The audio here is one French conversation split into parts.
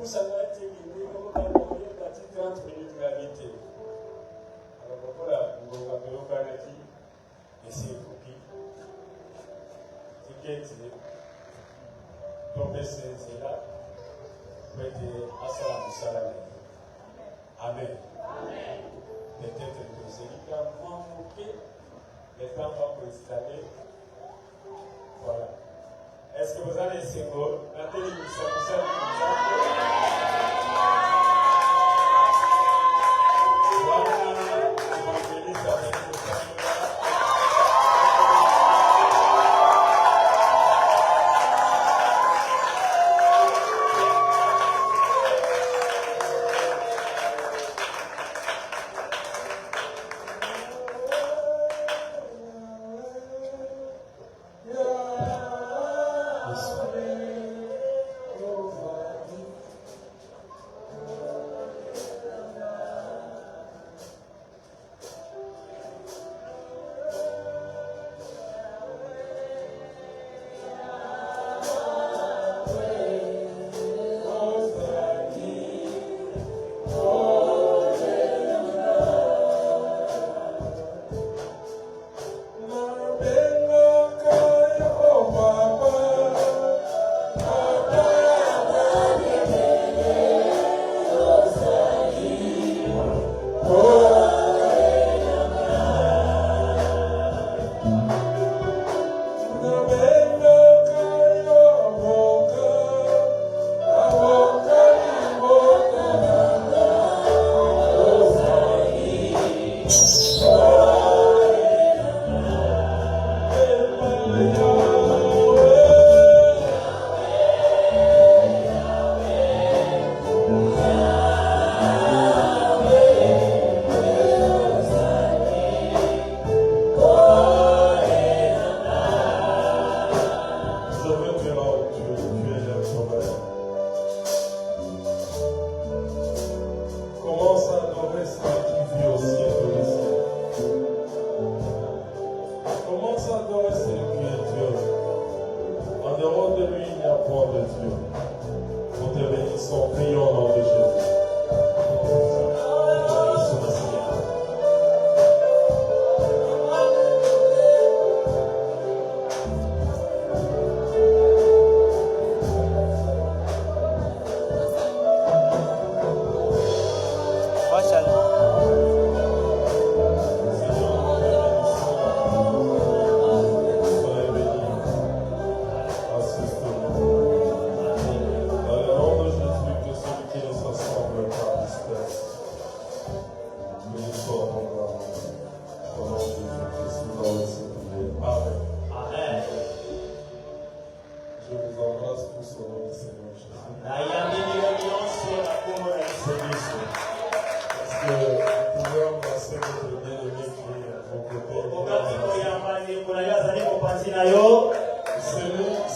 ça va être guidé, comme on va mourir, 30 minutes gravité. Alors, voilà, nous allons appeler au Kanaki, et c'est Fouki. C'est tomber c'est là. Vous êtes à Salam. Amen. Peut-être que c'est littéralement manqué. Les temps vont pour installer. Voilà. Est-ce que vous avez les symboles? La télévision, vous savez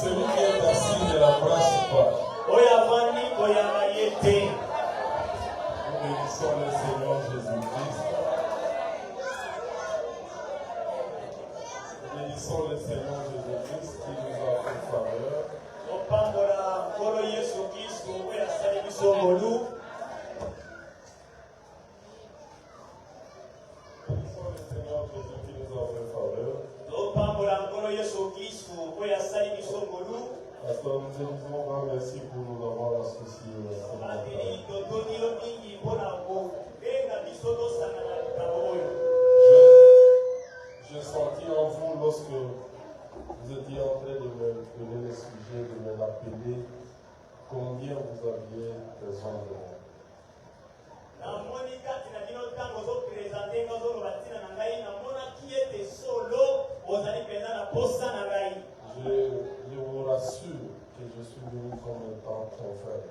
celui qui est assis de la principale. Nous bénissons le Seigneur Jésus-Christ. Nous bénissons le Seigneur Jésus-Christ qui nous a fait faveur. Bénissons le Seigneur Jésus qui nous a fait faveur. Pasteur, nous te disons grand merci pour nous avoir associés. J'ai senti en vous lorsque vous étiez en train de me donner le sujet, de me l'appeler, combien vous aviez besoin de moi. Je vous rassure que je suis venu comme étant ton frère.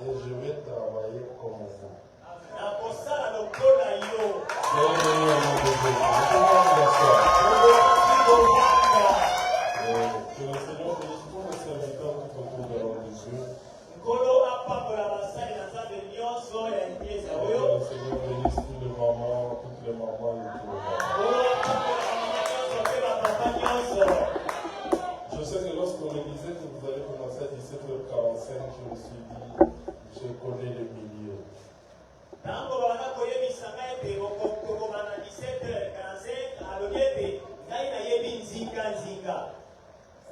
Et je vais travailler comme vous. Que le Seigneur bénisse tous les serviteurs tout autour de l'homme de Dieu. Que le Seigneur bénisse tous les mamans, toutes les mamans et tous les mamans. je me suis dit, je connais le milieu.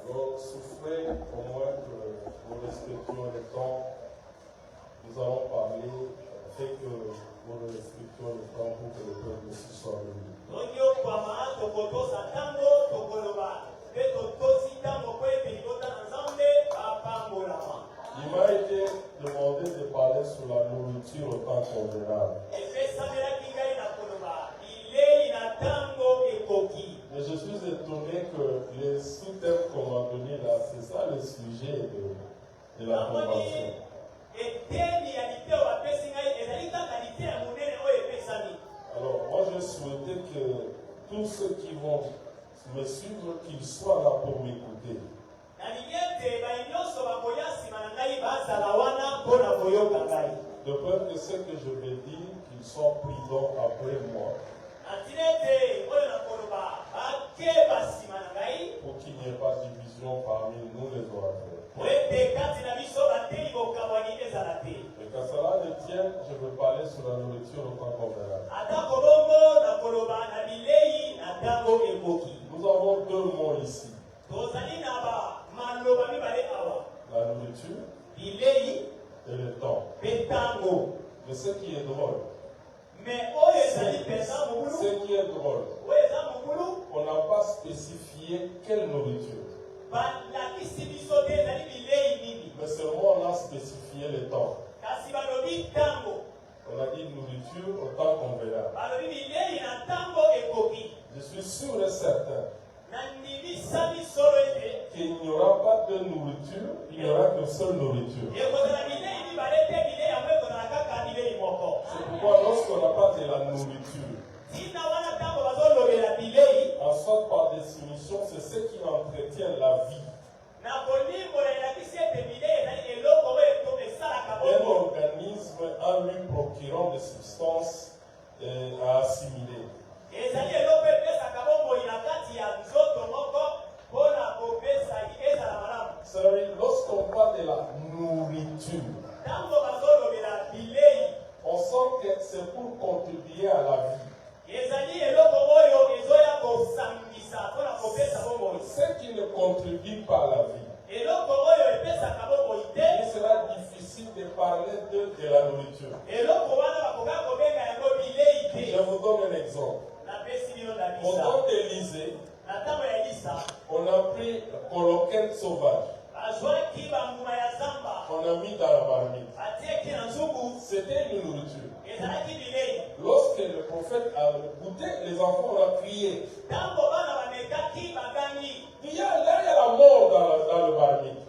Alors, souffrez au moins que nous respections le temps. Nous allons parler afin que nous respections le temps pour que le peuple aussi soit venu. Il m'a été demandé de parler sur la nourriture au temps convenable. Mais je suis étonné que les sous-thèmes qu'on m'a donnés là, c'est ça le sujet de la convention. Alors, moi je souhaitais que tous ceux qui vont me suivre, qu'ils soient là pour m'écouter. De peur que ce que je vais dire, qu'ils soient prudents après moi. Pour qu'il n'y ait pas de division parmi nous les orateurs. Et quand cela ne tient, je veux parler sur la nourriture au temps convenable. Nous avons deux mots ici. La nourriture et le temps. Mais ce qui est drôle, ce qui est drôle, on n'a pas spécifié quelle nourriture. Mais seulement on a spécifié le temps. On a dit nourriture au temps convenable. Je suis sûr et certain qu'il n'y aura pas de nourriture, il n'y aura qu'une seule nourriture. C'est pourquoi lorsqu'on n'a pas de la nourriture, en sorte par définition, c'est ce qui entretient la vie. Un organisme en lui procurant des substances à assimiler. Lorsqu'on parle de la nourriture, on sent que c'est pour contribuer à la vie. Ce qui ne contribue pas à la vie, il sera difficile de parler de la nourriture. Je vous donne un exemple. Au temps d'Élysée, on a pris coloquette sauvage. On a mis dans la marmite. C'était une nourriture. Lorsque le prophète a goûté, les enfants ont crié. Il y a la mort dans le marmite.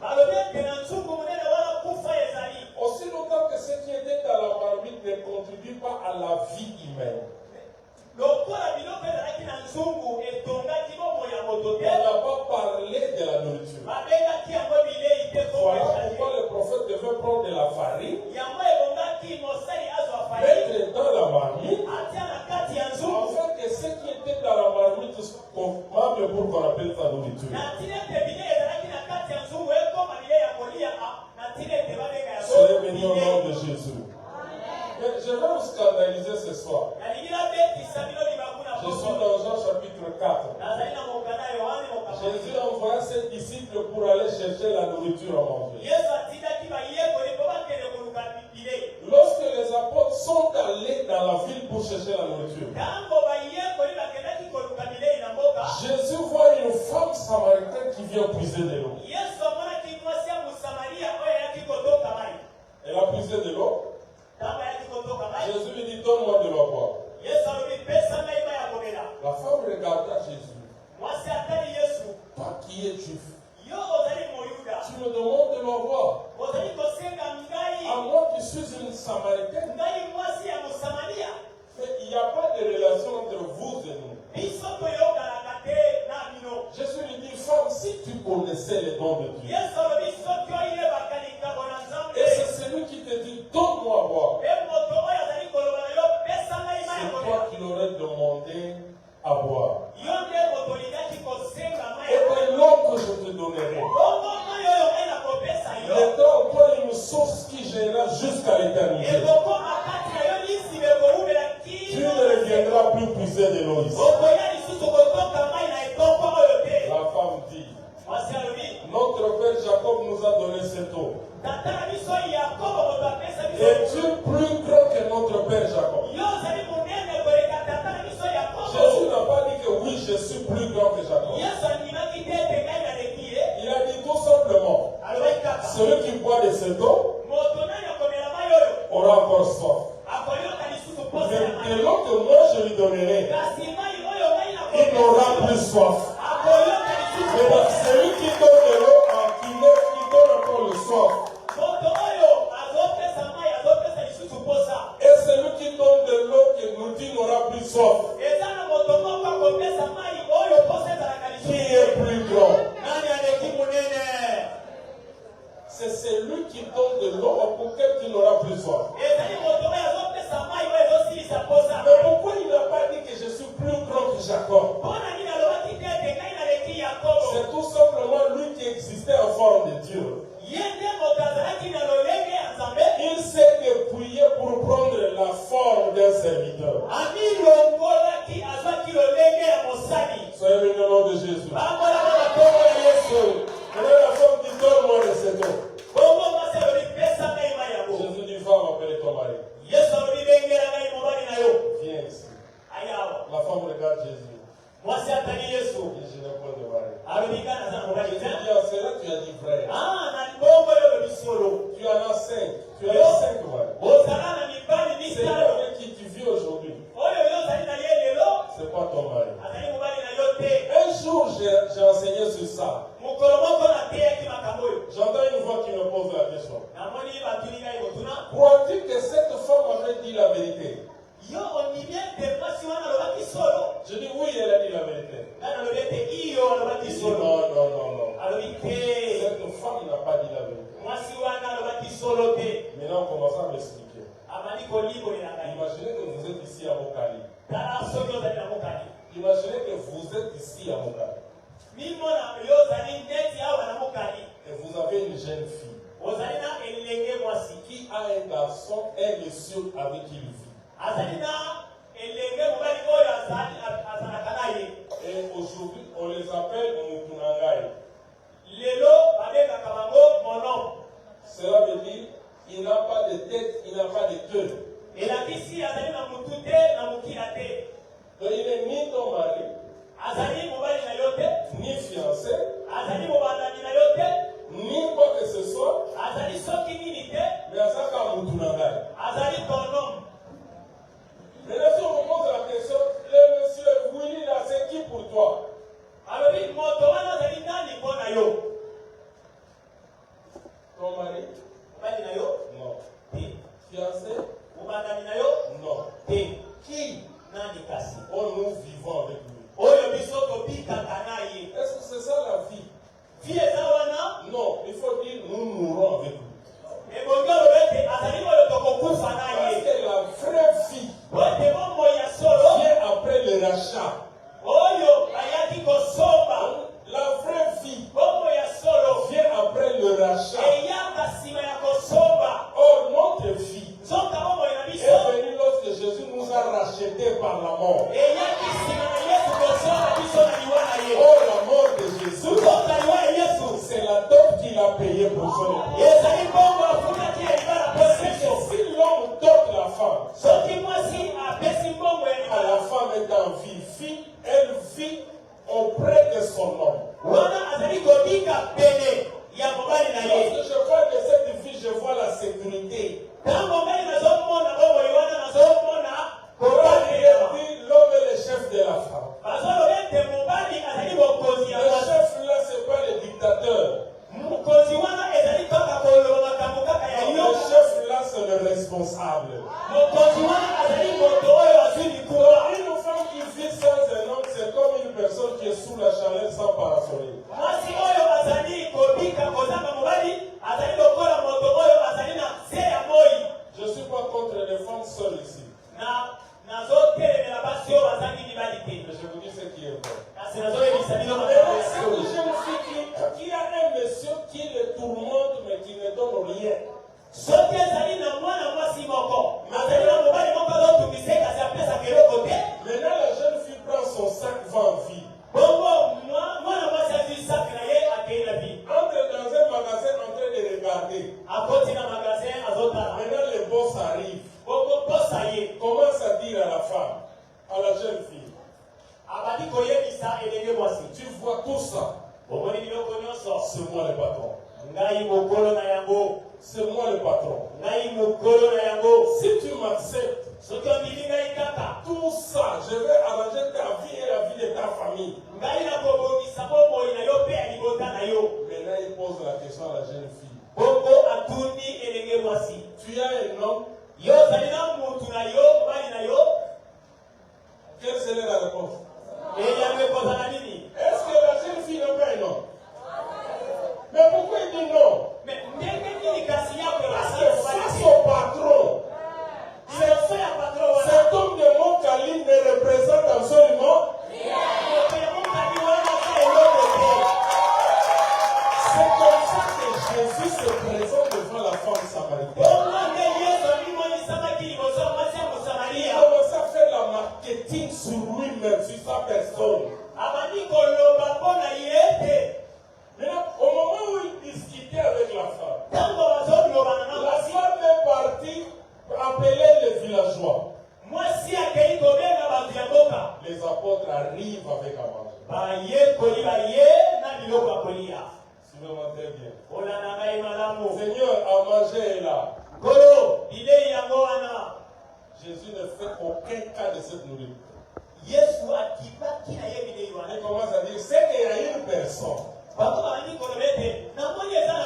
Aussi longtemps que ce qui était dans la marmite ne contribue pas à la vie humaine. On n'a pas parlé de la nourriture. Voilà pourquoi le prophète devait prendre de la farine, mettre dans la marmite, afin que ce qui était dans la marmite soit conformable pour qu'on appelle sa nourriture. Soyez bénis au nom de Jésus. Mais je vais vous scandaliser ce soir. Je suis dans Jean chapitre 4. Jésus a envoyé ses disciples pour aller chercher la nourriture à manger. Lorsque les apôtres sont allés dans la ville pour chercher la nourriture, Jésus voit une femme samaritaine qui vient puiser de l'eau. Elle a puisé de l'eau. Jésus lui dit, donne-moi de l'eau à boire. La femme regarda Jésus. Toi qui es juif, tu me demandes de l'eau à boire. À moi qui suis une samaritaine. Mais il n'y a pas de relation entre vous et nous. Jésus lui dit, femme, si tu connaissais les dons de Dieu, et c'est celui qui te dit, donne-moi à boire, c'est toi qui l'aurais demandé à boire. lui donnerai, il n'aura plus soif. Mais celui qui donne de l'eau, qui donne encore le soif. Et celui qui donne de l'eau qui nous dit n'aura plus soif. Qui est plus grand? C'est celui qui donne de l'eau pour quelqu'un qui n'aura plus soif. Mais pourquoi il n'a pas dit que je suis plus grand que Jacob? C'est tout simplement lui qui existait en forme de Dieu. Il sait que prier pour prendre la forme d'un serviteur. Soyez bénis au nom de Jésus. Prenez la forme du donne-moi de cette eau. Jésus dit, va m'appeler ton mari. Viens ici. La femme regarde Jésus. Et je n'ai point de mari. Il dit, en cela tu as dit vrai. Tu en as 5. Tu as eu 5 maris. C'est avec qui tu vis aujourd'hui. C'est pas ton mari. Un jour, j'ai enseigné sur ça. J'entends une voix qui me pose la question. Crois-tu que cette femme avait dit la vérité? Je dis oui, elle a dit la vérité. Il dit non. Cette femme n'a pas dit la vérité. Maintenant, on commence à m'expliquer. Imaginez que vous êtes ici à Mokali. Imaginez que vous êtes ici à Mokali. Et vous avez une jeune fille qui a un garçon, un monsieur avec qui il vit. Et aujourd'hui, on les appelle Mutunangai. Cela veut dire il n'a pas de tête, il n'a pas de queue. Donc il n'est ni ton mari, ni fiancé, ni quoi que ce soit, mais à ça qu'a Mutunangai. Maintenant, si on pose la question, le monsieur Willy là, c'est qui pour toi? Ton mari? Non. Fiancé? Non. Qui? Oh, nous vivons avec lui. Est-ce que c'est ça la vie? Non, il faut dire nous mourrons avec lui. Parce que la vraie vie vient après le rachat. La vraie vie vient après le rachat. Or, notre vie est venue lorsque Jésus nous a rachetés par la mort. Or, la mort de Jésus, c'est la dot qu'il a payée pour son épouse. Si l'homme dote la femme, la femme est en vie, elle vit auprès de son homme. Lorsque je parle de cette vie, je vois la sécurité. L'homme est le chef de la femme. Le chef là, c'est pas le dictateur. Le chef là, c'est le responsable. Une femme qui vit sans un homme, c'est comme une personne qui est sous la chaleur sans parasoler. Je ne suis pas contre les femmes seules ici. Mais je vous dis ce qui est vrai. C'est une jeune fille qui a un monsieur qui le tourmente mais qui ne donne rien. Maintenant la jeune fille prend son sac, va en vie. Entre dans un magasin en train de regarder. Maintenant le boss arrive. Commence à dire à la femme, à la jeune fille, tu vois tout ça. C'est moi le patron. C'est moi le patron. Si tu m'acceptes, tout ça, je marketing sur lui-même, sur sa personne. Maintenant, au moment où il discutait avec la femme est partie appeler les villageois. Les apôtres arrivent avec à manger. Suivez-moi très bien. Seigneur, à manger est là. Jésus ne fait aucun cas de cette nourriture. Il commence à dire, c'est qu'il y a une personne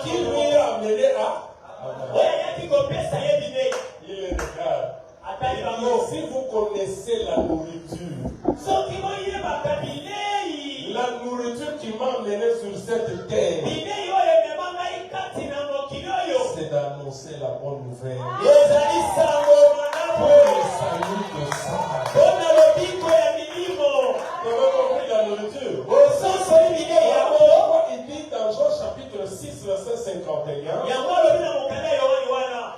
qui lui a amené à manger. Il les regarde. Si vous connaissez la nourriture qui m'a amené sur cette terre, c'est d'annoncer la bonne nouvelle pour le salut de ça. Vous avez compris la nourriture? Pourquoi il dit dans Jean chapitre 6, verset 51,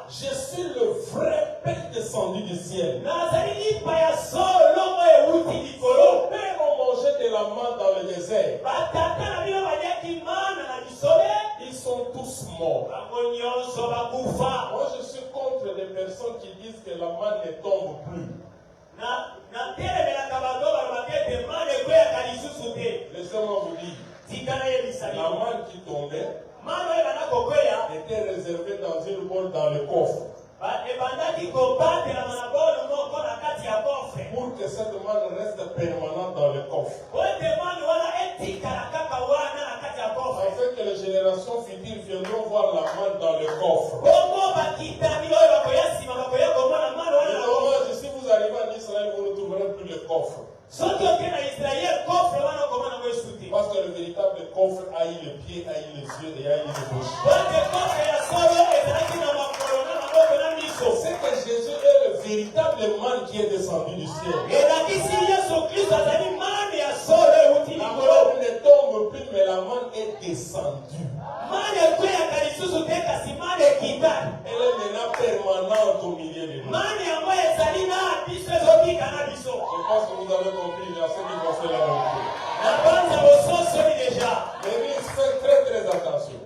je suis le vrai pain descendu du ciel. Nos pères ont mangé de la manne dans le désert. Ils sont tous morts. Moi, je suis contre les personnes qui disent que la manne ne tombe plus. Laissez-moi vous dire, la manne qui tombait était réservée dans une boîte dans le coffre. Pour que cette manne reste permanente dans le coffre. Afin que les générations futures viendront voir la manne dans le coffre. Si vous arrivez en Israël, vous ne trouverez plus le coffre. Parce que le véritable coffre a eu les pieds, a eu les yeux et a eu les bouches. C'est que Jésus est le véritable manne qui est descendu du ciel. La manne ne tombe plus, mais la manne est descendue. Elle est maintenant permanente au milieu de nous. Je pense que vous avez compris ce qui concerne la nourriture. L'église fait très attention.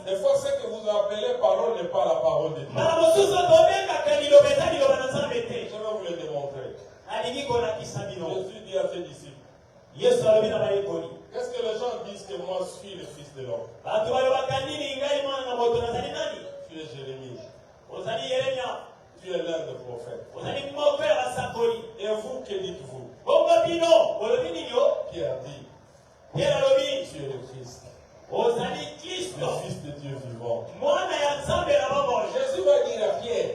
Des fois, ce que vous appelez parole n'est pas la parole de Dieu. Je vais vous le démontrer. Jésus dit à ses disciples, qu'est-ce que les gens disent que moi je suis le fils de l'homme? Tu es Jérémie. Tu es l'un des prophètes. Et vous, que dites-vous? Pierre dit, tu es le Christ. Le Fils de Dieu vivant. Jésus va dire à Pierre,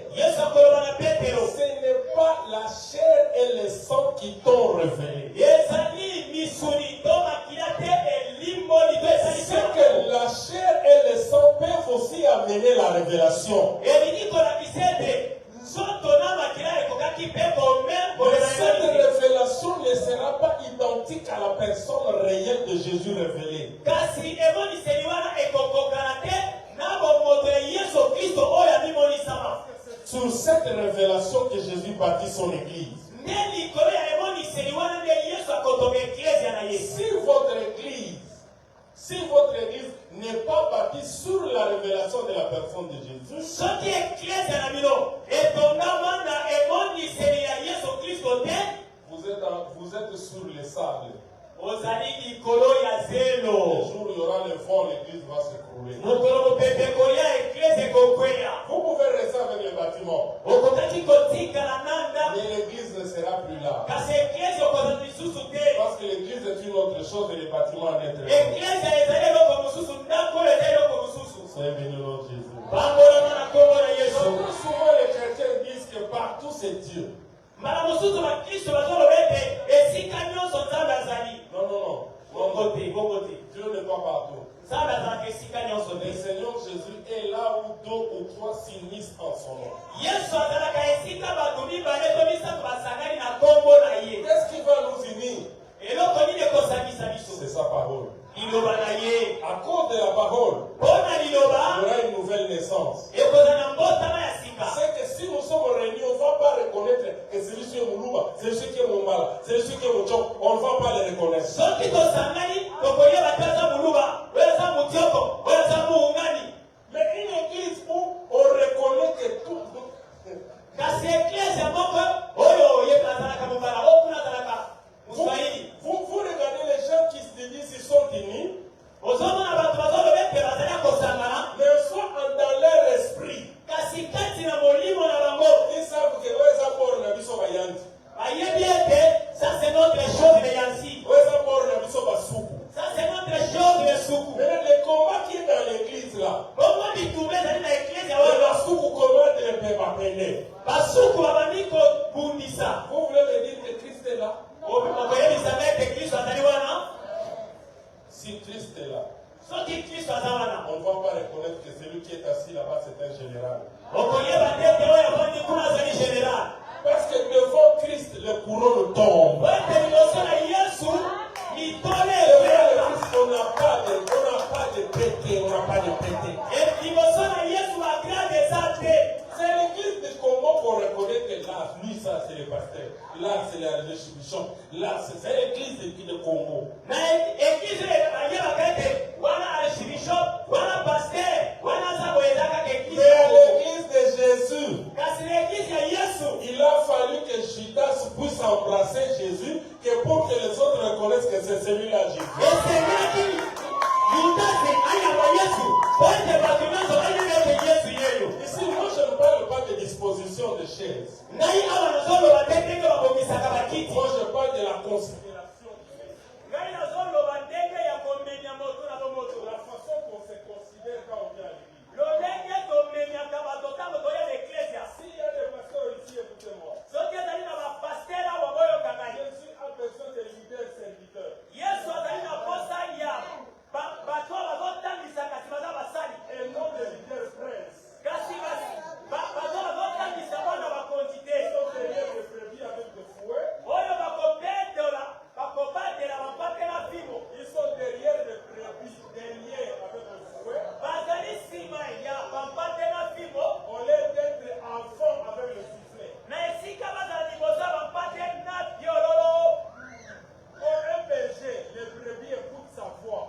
ce n'est pas la chair et le sang qui t'ont révélé. C'est que la chair et le sang peuvent aussi amener la révélation. Mais cette révélation ne sera pas identique à la personne réelle de Jésus révélé. Sur cette révélation que Jésus bâtit son église. Si votre église n'est pas bâtie sur la révélation de la personne de Jésus, vous êtes sur les sables. Le jour où il y aura le vent, l'église va s'écrouler. Vous pouvez rester avec le bâtiment, mais l'église ne sera plus là. Parce que l'église est une autre chose et le bâtiment est un autre. Soyez bénis, Lord Jésus. Souvent les chrétiens disent que partout c'est Dieu. Non. Dieu n'est pas partout. Le Seigneur Jésus est là où deux ou trois s'unissent en son nom. Qu'est-ce qui va nous unir? C'est sa parole. À cause de la parole, il y aura une nouvelle naissance. C'est que si nous sommes réunis, on ne va pas reconnaître c'est celui qui est Mombala, c'est celui qui est Moutchok, on ne va pas les reconnaître. Mais une église où on reconnaît que tout. Vous regardez les gens qui se disent qu'ils sont unis, mais soit dans leur esprit, ils savent que ça c'est notre chose de Yancy. Ça c'est notre chose de Soukou. mais le combat qui est dans l'église là, Comment tu trouves dans l'église la soukou comment tu peux m'appeler? Basuku babamiko bundisa. Vous voulez me dire que Christ est là? Si Christ est là, on ne va pas reconnaître que celui qui est assis là-bas c'est un général. Parce que devant Christ, le couronne tombe. Devant Christ, on n'a pas de pété, on n'a pas de pété. C'est l'église de Congo qu'on reconnaît que là, lui, ça c'est le pasteur. Là, c'est la distribution. Là, c'est l'église de Congo. Mais l'église de Jésus, il a fallu que Judas puisse embrasser Jésus que pour que les autres reconnaissent que c'est celui-là Jésus. Ici, moi je ne parle pas de disposition de chaises. Moi je parle de la considération. La façon qu'on se considère quand on vient à l'église. S'il y a des pasteurs ici, écoutez-moi. Je suis un personne de leader serviteur. Et non de leader prince. Ils sont derrière les brebis avec des fouets. Ils sont derrière les brebis, derrière avec des fouets. On les d'être enfants avec le sifflet. Pour un berger, les brebis écoutent sa voix.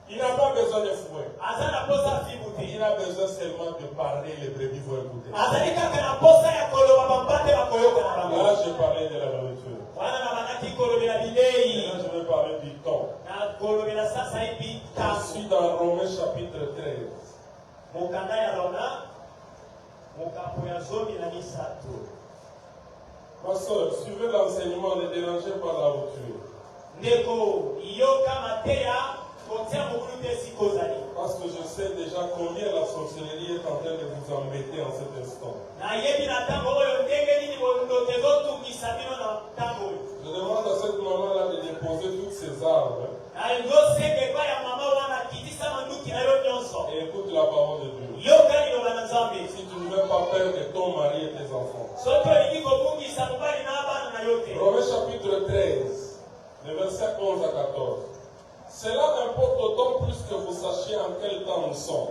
Il n'a pas besoin de fouet. Il a besoin seulement de parler, les brebis vont écouter. Là, je parlais de la nourriture. Maintenant, je vais parler du temps. Je suis dans Romains chapitre 13. Ma soeur, suivez l'enseignement, ne dérangez pas la voiture. Parce que je sais déjà combien la sorcellerie est en train de vous embêter en cet instant. Je demande à cette maman-là de déposer toutes ses armes. Et écoute la parole de Dieu. Si tu ne veux pas perdre ton mari et tes enfants. Romains chapitre 13, les versets 11 à 14. Cela importe d'autant plus que vous sachiez en quel temps nous sommes.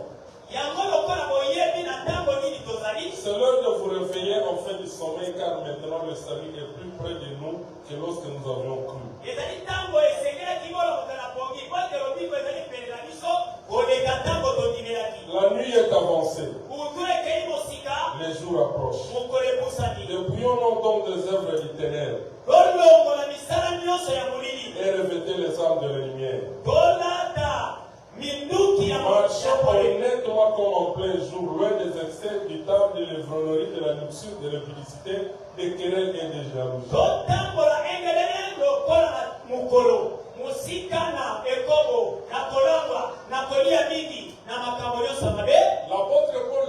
C'est l'heure de vous réveiller en fin du sommeil, car maintenant le salut est plus près de nous que lorsque nous avions cru. La nuit est avancée. Les jours approchent. Dépouillons-nous donc des œuvres des ténèbres et revêtez les armes de la lumière. Marchons honnêtement comme en plein jour, loin des excès du temps, de l'ivrognerie, de la luxure, de l'impudiquité, des querelles et des jalousies. L'apôtre Paul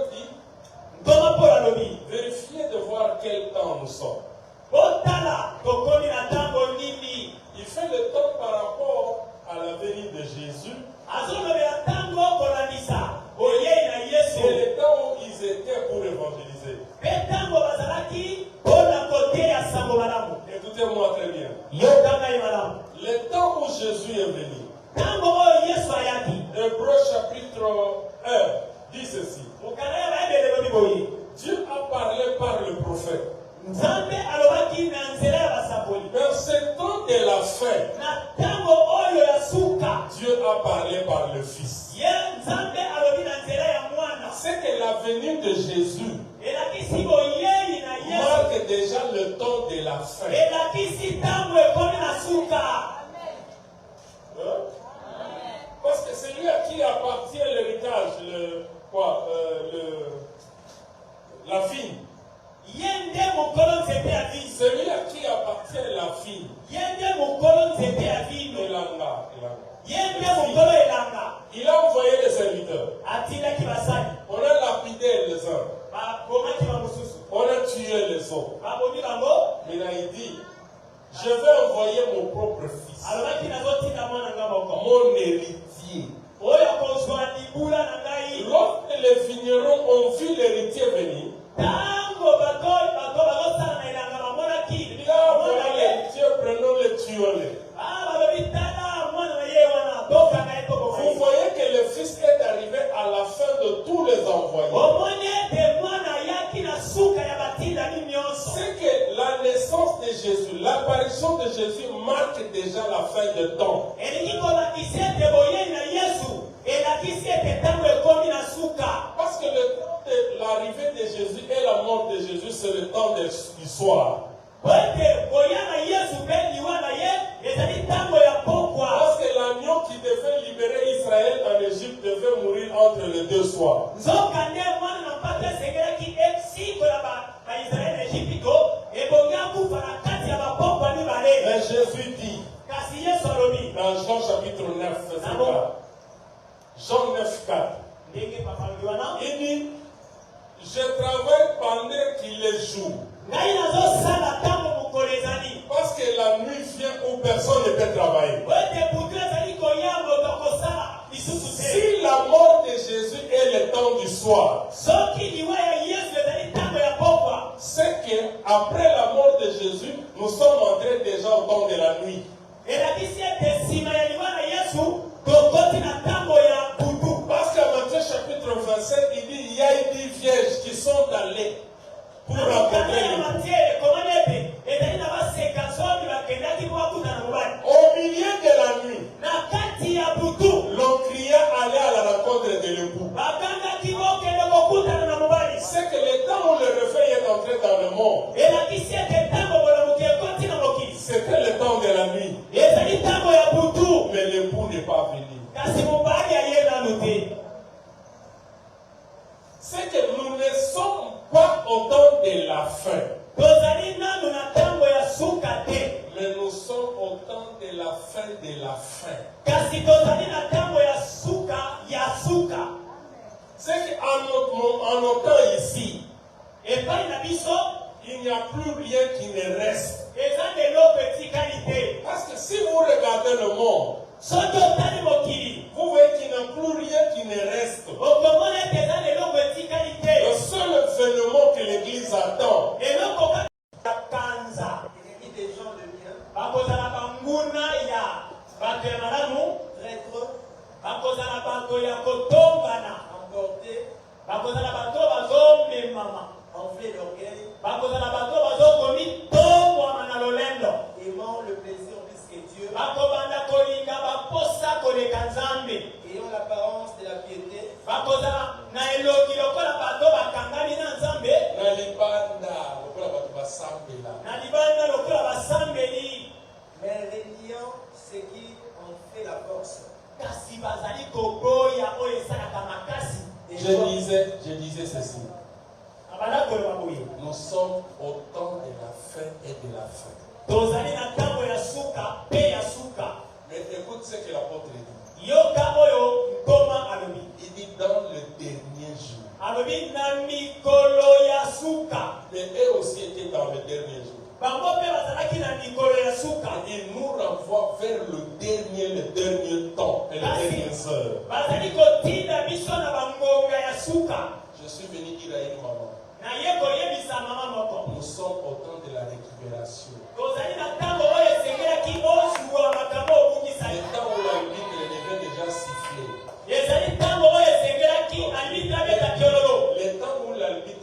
dit, vérifiez de voir quel temps nous sommes. Il fait le temps par rapport à la venue de Jésus. C'est le temps où ils étaient pour évangéliser. Écoutez-moi très bien. Le temps où Jésus est venu. Hébreux chapitre 1 dit ceci. Dieu a parlé par le prophète. Nzambe alobaki na nzela ya basakoli. Dans ce temps de la fin, Na tango oyo ya suka, Dieu a parlé par le Fils. ye Nzambe alobi na nzela ya mwana. C'est que la venue de Jésus Elakisi boyei na Yesu. marque déjà le temps de la fin. Elakisi tango ekomi na suka. Hein? Parce que c'est lui à qui appartient l'héritage, la fille. Yende mokolo nzete ya vino. C'est lui à qui appartient la fille. Yende mokolo nzete ya vino. Elanga. Yende mokolo elanga. Il a envoyé les serviteurs. Atindaki basali. On a lapidé les uns. Bakomaki bamosusu. On a tué les autres. Baboni bango. Maintenant il dit, je vais envoyer mon propre fils, Alobaki nazotinda mwana nga moko. mon héritier. Oyo kozwa libula na ngai. Lorsque les vignerons ont vu l'héritier venir, Tango bato bazosala na elanga bamonaki. il a voilà l'héritier, prenons-le, tuons-le. Balobi tala mwana na ye wana tokanga ye tokoma ye. Vous voyez que le fils est arrivé à la fin de tous les envoyés. Omoni ete mwana ayaki na suka ya batindami nyonso. C'est que la naissance de Jésus, l'apparition de Jésus marque déjà la fin de temps. Elingi kolakisi ete boyei na Yesu elakisi ete tango ekomi na suka. Parce que le temps de l'arrivée de Jésus et la mort de Jésus, c'est le temps du soir. Ete boya na Yesu mpe liwa na ye ezali tango ya pokwa. Parce que l'agneau qui devait libérer Israël en Égypte devait mourir entre les deux soirs. Nzoka nde mwana na mpata esengelaki esiko ya baisraele na Ejipito ebongi akufa na kati ya bapokwa mibale. Mais Jésus dit, Kasi Yesu alobi dans Jean chapitre 9, verset 4, Jean 9, 4, ndenge papa alobi wana, il dit, je travaille pendant qu'il est jour. ngai nazosala tango mokolo ezali. Parce que la nuit vient où personne ne peut travailler. Ete butu ezali koya moto akosala lisusu te. Si la mort de Jésus est le temps du soir, Soki liwa ya Yesu ezali tango ya pokwa, c'est qu'après la mort de Jésus, nous sommes entrés déjà au temps de la nuit. elakisi ete nsima ya liwa na Yesu tokoti na tango ya butu. Parce qu'à Matthieu chapitre 27, il dit, il y a 10 vierges qui sont allées pour rencontrer ya les Matthieu ekomani ete ezali na baseka zomi bakendaki po bakutana mobali. Au milieu de la nuit, Na kati ya butu l'on cria aller à la rencontre de l'époux. bakangaki bokende kokutana na mobali. C'est que le temps où le réveil est entré dans le monde, Elakisi ete tango bolamuki ekoti na mokili c'était le temps de la nuit. ezali tango ya butu. Mais l'époux n'est pas venu. Kasi mobali aye nanu te. C'est que nous ne sommes pas au temps de la fin, Tozali nanu na tango ya suka te. mais nous sommes au temps de la fin de la fin. Kasi tozali na tango ya suka. C'est qu'en nos temps ici, Epai na biso il n'y a plus rien qui ne reste. eza eloko etikali te. Parce que si vous regardez le monde, Soki otali mokili vous voyez qu'il n'y a plus rien qui ne reste. okomona ete eza eloko etikali te. Le seul événement que l'Église attend, Eloko kaka ya kanza bakozala banguna ya bato ya malamu, bakozala bato ya kotongana, bakozala bato bazomemama, bakozala bato bazokomitongwama na lolendo, bakobanda kolinga baposa koleka Nzambe, bakozala na elongi lokola bato bakangami na Nzambe, na libanda lokola bato basambela. na libanda lokola basambeli. Mais régnant ceux qui ont fait la force. Kasi bazali koboya oyo esalaka makasi. Je disais ceci. Abanda koloba boye. Nous sommes au temps de la fin et de la fin. Tozali na tango ya suka pe ya suka. Mais écoute ce que l'apôtre dit. Yoka oyo nkoma alobi. Il dit dans le dernier jour. Alobi na mikolo ya suka. Mais eux aussi étaient dans le dernier jour. Bango pe bazalaki na mikolo ya suka. Il nous renvoie vers le dernier temps et les dernières heures. Bazali kotinda biso na bangonga ya suka. Je suis venu dire à une maman, Na ye koyebisa mama moko. nous sommes au temps de la récupération. Tozali na tango oyo esengelaki ozwa makambo obungisa. Le temps où l'arbitre devait déjà siffler. Ezali tango oyo esengelaki alibita beta kiololo. Le temps où l'arbitre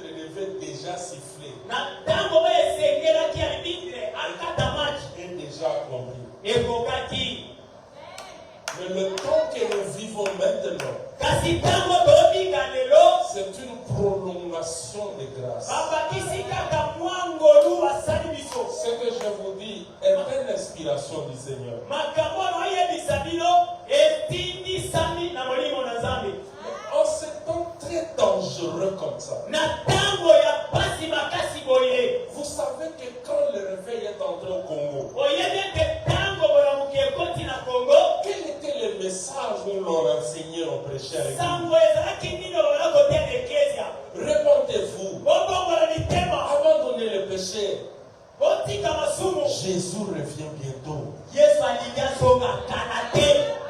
dangereux comme ça. Na tango ya pasi makasi boye. Vous savez que quand le réveil est entré au Congo, Oyebe ke tango bolamuki ekoti na Congo. quel était le message où l'on enseignait, on prêchait à l'église? Sango ezalaki nini bolakotia na eklesia. Répentez-vous, Bobongola mitema. abandonnez le péché. Botika masumu. Jésus revient bientôt. Yesu alingia songa kana te.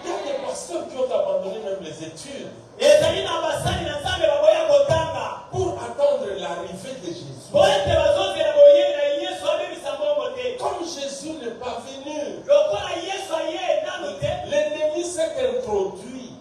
Il y a des pasteurs qui ont abandonné même les études Ezali na basali na Nzambe baboya kotanga. pour attendre l'arrivée de Jésus. Boete bazozela boye na Yesu abebisa mbongo te. Comme Jésus n'est pas venu, Lokola Yesu aye nanu te. l'ennemi s'est introduit.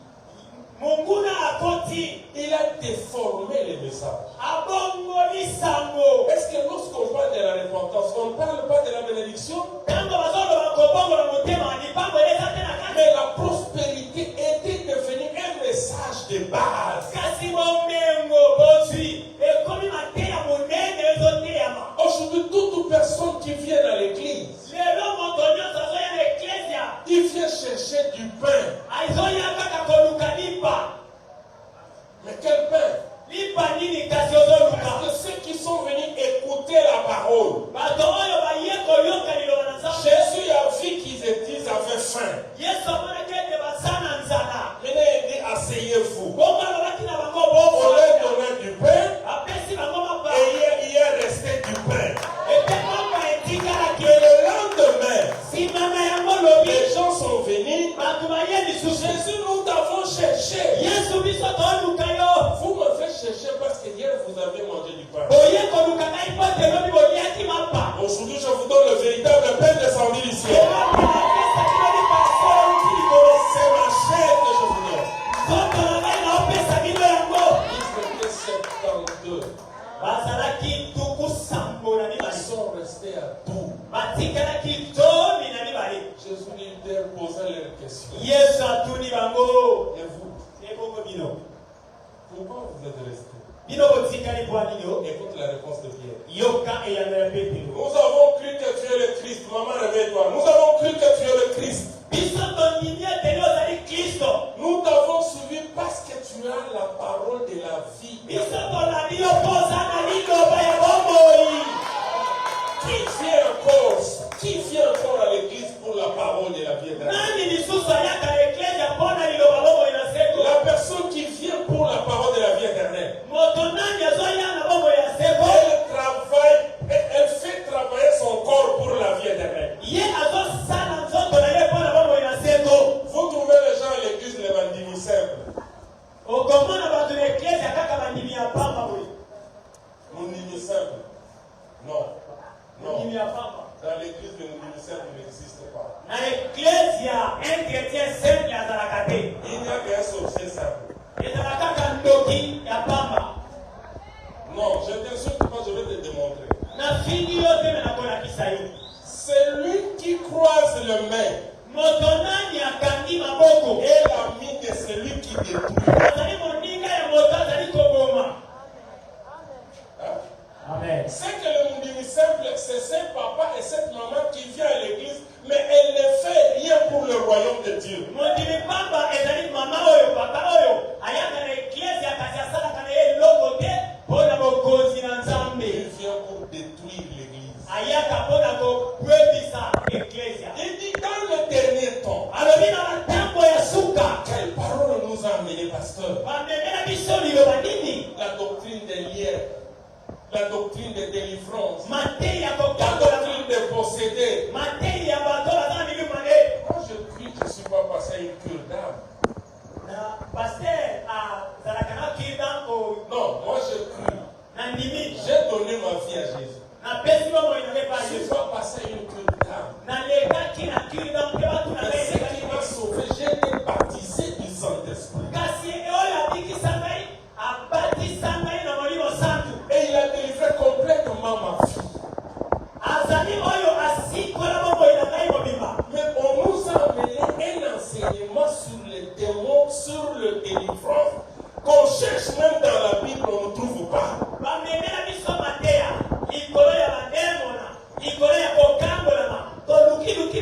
Munguna akoti. Il a déformé les messages. Abongoli sango. Est-ce que lorsqu'on parle de la repentance, on ne parle pas de la bénédiction? Tango bazoloba kobongola motema lipango eleza te na kati. Mais la prospérité était devenue un message de base. Kasi bomengo bozwi. Ekomi mateya monene ezoteyama. Aujourd'hui, toute personne qui vient à l'église, Lelo moto nyonso azoya na eklesia. il vient chercher du pain. Azoya kaka koluka lipa. Mais quel pain? Lipa nini kasi ozoluka. Parce que ceux qui sont venus écouter la parole, Bato oyo baye koyoka liloba na Nzambe. Jésus a vu qu'ils avaient faim. Yesu amonaki ete baza na nzala. Venez et dit, asseyez-vous. Bongo alobaki na bango On bongo. leur donnait du pain Apesi bango mapa. et il est resté du pain. Ete mapa etikalaki. Et le lendemain, Nsima na yango lobi. les gens sont venus. Bato baye lisusu. Jésus, nous t'avons cherché. Yesu biso toluka yo. Vous m'avez cherché parce que hier vous avez mangé du pain. Boye koluka ngai mpo te lobi boliaki mapa. Aujourd'hui, je vous donne le véritable pain descendu du ciel. Elapelakisaki lobi pasolo uti likolo. C'est ma chair que je vous donne. Nzoto na ngai naopesa bino yango. Ils étaient 72. Bazalaki tuku sambo na Ils mibale. sont restés à tout. Batikalaki zomi na mibale. Jésus lui posait leurs questions. Yesu atuni bango. Et vous, Ebongo bino. pourquoi vous êtes restés? Bino botikali bwa nino. Écoute la réponse de Pierre. Yoka eyano ya Petero. Nous avons cru que tu es le Christ. Maman, réveille-toi. Nous avons cru que tu es le Christ. Biso tondimi ete yo ozali Kristo. Nous t'avons suivi parce que tu as la parole de la vie. Biso tolandi yo mpo oza na liloba ya bomoi. Qui vient encore à l'église pour la parole de la vie éternelle? Nani lisusu ayaka na eklesia mpo na liloba bomoi na seko. La personne qui vient pour la parole de la vie éternelle, Moto nani azoya na bomoi ya seko. elle fait travailler son corps pour la vie éternelle. Ye azosala nzoto na ye mpo na bomoi na seko. Vous trouvez les gens à l'église les bandits simples. Okomona bato na eklesia kaka bandimi ya pamba boye. Mondimi simple. Non. Bandimi ya pamba. Dans l'église, le mondimi simple n'existe pas. Na eklesia un chrétien simple azalaka te. Il n'y a qu'un sorcier simple. Ezalaka kaka ndoki ya pamba. Non, je t'insulte pas, je vais te démontrer. Na fini yo te mena kolakisa yo. Celui qui croise le main Moto nani akangi maboko. est l'ami de celui qui détruit. Azali moninga ya moto azali koboma. Hein? Amen. C'est que le mondimi simple, c'est ce papa et cette maman qui vient à l'église, mais elle ne fait rien pour le royaume de Dieu. Mondimi pamba ezali mama oyo papa oyo ayaka na eklesia kasi asalaka na ye eloko te mpo na bokonzi na Nzambe. Il vient pour détruire l'église. Ayaka mpo na kobwebisa eklesia. Il dit dans le dernier temps, Alobi na matango ya suka. quelle parole nous a amené, pasteur? Bamemela biso liloba nini? La doctrine des liens, la doctrine de délivrance, Matei ya la kokangola. doctrine de posséder. Matei ya bato baza na milimo ye. Moi je prie, je ne suis pas passé à une cure d'âme. Na paster azalaka na kida o Non, moi je prie. na ndimi. J'ai donné ma vie à Jésus. Na pesi bomoi na lepa Je ne suis Yesu. pas passé à une cure d'âme. Na lekaki na kida mpe bato na Mais ce lekaki. qui m'a sauvé, j'ai été baptisé du Saint-Esprit. Kasi oyo abikisa ngai abatisa ngai na molimo santu. Et il a délivré complètement ma vie. Azali oyo asikola bomoi na ngai mobimba. Mais on nous a amené un enseignement sur les démons, sur le délivrance, qu'on cherche même dans la Bible, on ne trouve pas. Bamemela biso mateya likolo ya bademona likolo ya kokangolama tolukiluki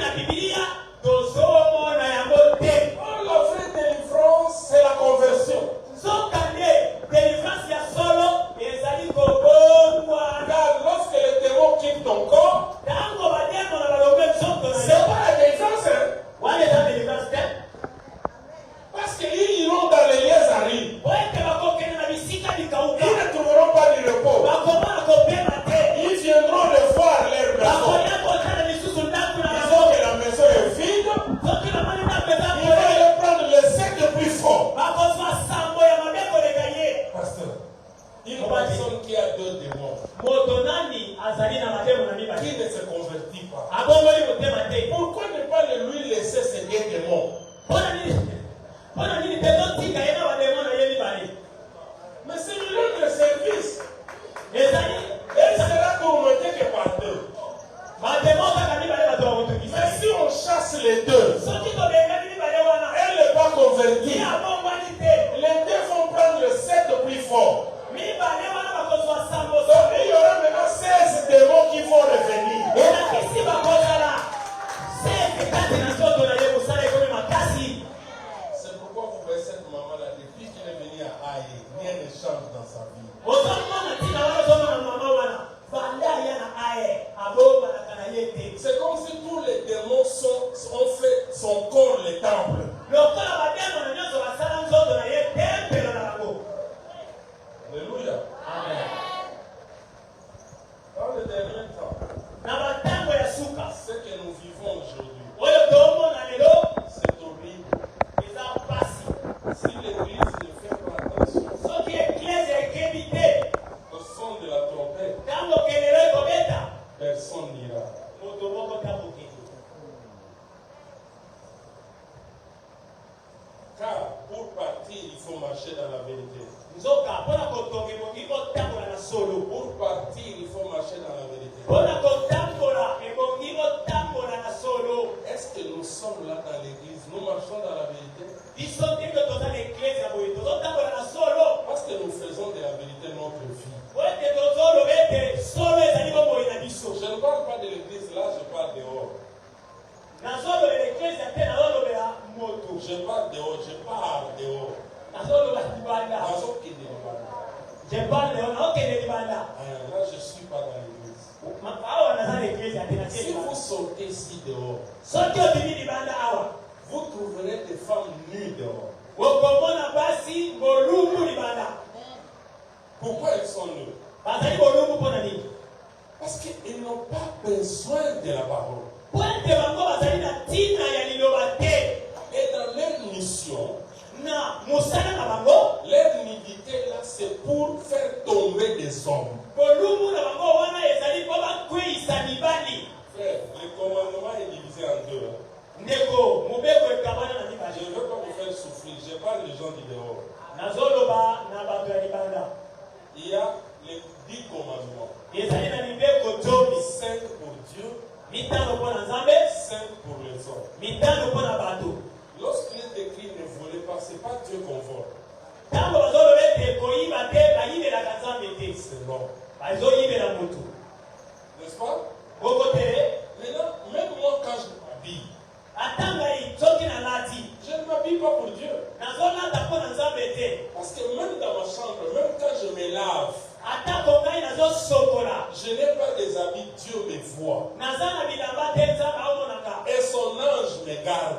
rien ne change dans sa vie. C'est comme si tous les démons ont fait son corps le temple. Alléluia. Amen. Dans le dernier temps, ce que nous vivons aujourd'hui, c'est horrible. Si l'église ne fait pas attention au son de la trompette, personne n'ira. Car pour partir, il faut marcher dans la vérité. Pour partir, il faut marcher dans la vérité. Est-ce que nous sommes là dans l'église? Nous marchons dans la vérité? Parce que nous faisons de la vérité notre vie. Je ne parle pas de l'église là, je parle dehors. Je parle dehors, je parle dehors. Je parle de Là, je ne suis pas dans l'église. Si vous sortez ici dehors, vous trouverez des femmes nues dehors. Pourquoi elles sont nues? Parce qu'ils n'ont pas besoin de la parole. Et dans leur mission, leur nudité là, c'est pour faire tomber des hommes. Frère, le commandement est divisé en deux. Je ne veux pas vous faire souffrir. Je parle des gens du dehors. Il y a les 10 commandements. 5 pour Dieu, 5 pour les hommes. Lorsqu'il est écrit ne volez pas, ce n'est pas Dieu qu'on vole. C'est l'homme. N'est-ce pas? Maintenant, même moi quand je m'habille, je ne m'habille pas pour Dieu. Parce que même dans ma chambre, même quand je me lave, je n'ai pas des habits, Dieu me voit. Et son ange me garde.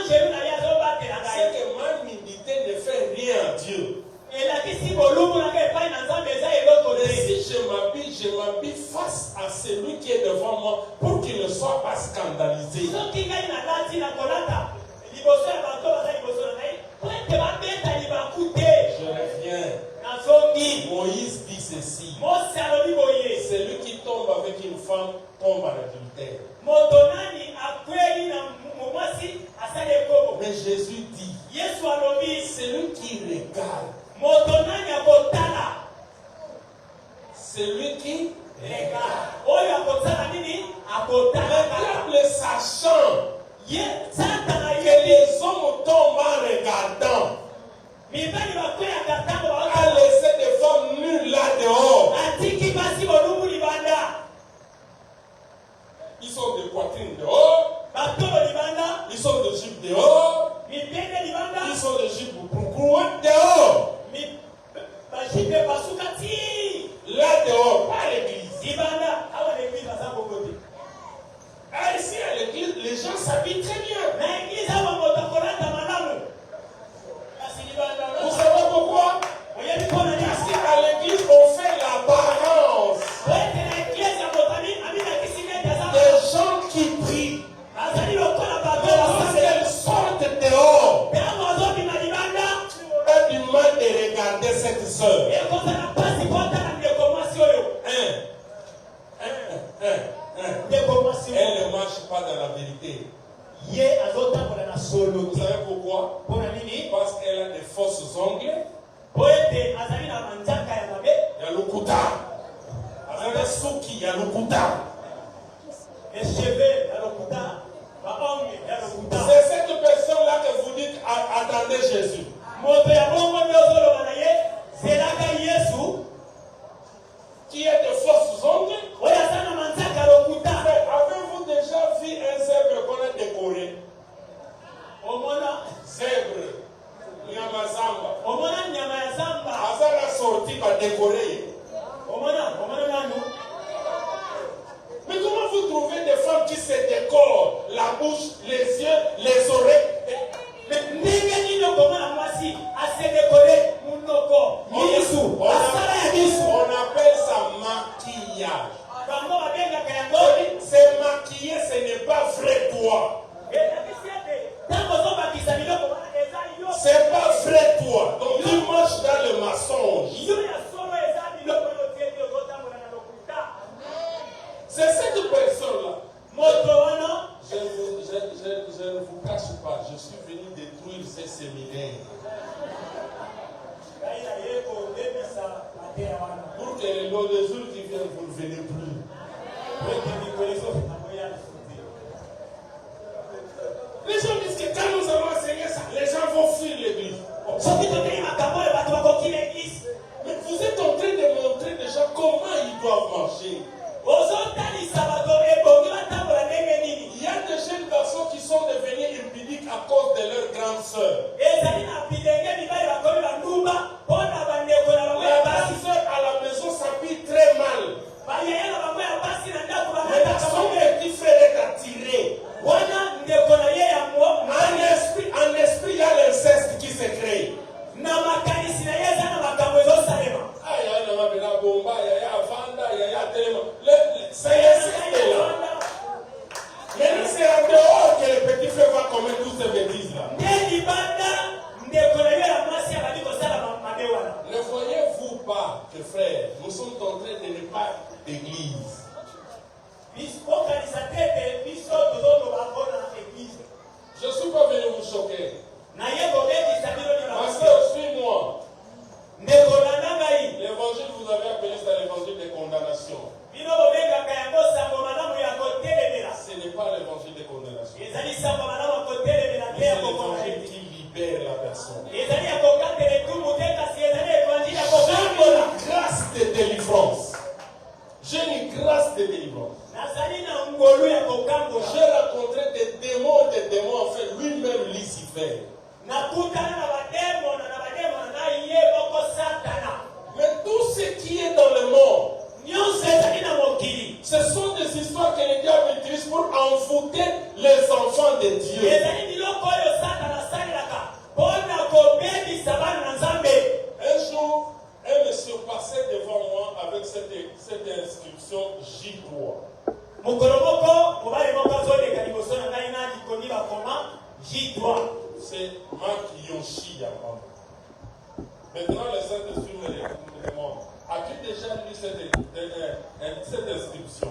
C'est que ma nudité ne fait rien à Dieu. Et si je m'habille face à celui qui est devant moi pour qu'il ne soit pas scandalisé. Je reviens. Moïse dit ceci. Celui qui tombe avec une femme tombe à l'adultère. Mais Jésus dit, celui qui regarde, celui qui regarde, le diable sachant que les hommes tombent en regardant, a laissé des femmes nues là dehors. Ils sont de poitrine dehors, ils sont de jupes dehors, ils sont de jupes boucrouettes dehors. Là dehors, pas à l'église. Ici à l'église, les gens s'habillent très bien. Vous savez pourquoi? Parce qu'à l'église, on fait l'apparence des gens qui prient. Lorsqu'elles sortent dehors, elles du mal de regarder cette soeur. Elle ne marche pas dans la vérité. Vous savez pourquoi? Parce qu'elle a des fausses ongles. Il y a le kuta. Il y a le kuta. Les cheveux, C'est cette personne-là que vous dites attendez Jésus. sorti par décorer. Mais comment vous trouvez des femmes qui se décorent la bouche, les yeux, les oreilles? On appelle ça maquillage. C'est maquillé, ce n'est pas vrai toi. C'est pas vrai toi. Donc tu marches dans le mensonge. C'est cette personne-là. Je ne vous cache pas, je suis venu détruire ces séminaires. Pour que le jour qui vient, vous ne venez plus. Les gens disent que quand nous allons enseigner ça, les gens vont fuir l'église. Mais vous êtes en train de montrer déjà comment ils doivent marcher. Il y a des jeunes garçons qui sont devenus impudiques à cause de leur grande sœur. La grande sœur à la maison s'habille très mal. Le petit frère est attiré. En esprit, il y a l'inceste qui se crée. Maintenant, c'est en dehors que le petit frère va commettre toutes ces bêtises-là. Ne voyez-vous pas que, frère, nous sommes en train de ne pas d'église. Je ne suis pas venu vous choquer. Pasteur, suis-moi. L'évangile, vous avez appelé ça l'évangile de condamnation. Ce n'est pas l'évangile de condamnation. C'est l'évangile qui libère la personne. J'ai la grâce de délivrance. J'ai une grâce de délivrance. J'ai rencontré des démons, en fait, lui-même Lucifer. Mais tout ce qui est dans le monde, ce sont des histoires que le diable utilise pour envoûter les enfants de Dieu. Un jour, un monsieur passait devant moi avec cette inscription J3. C'est Marc Yoshi Yamam. Maintenant, le Saint-Esprit me demande, as-tu déjà lu cette inscription?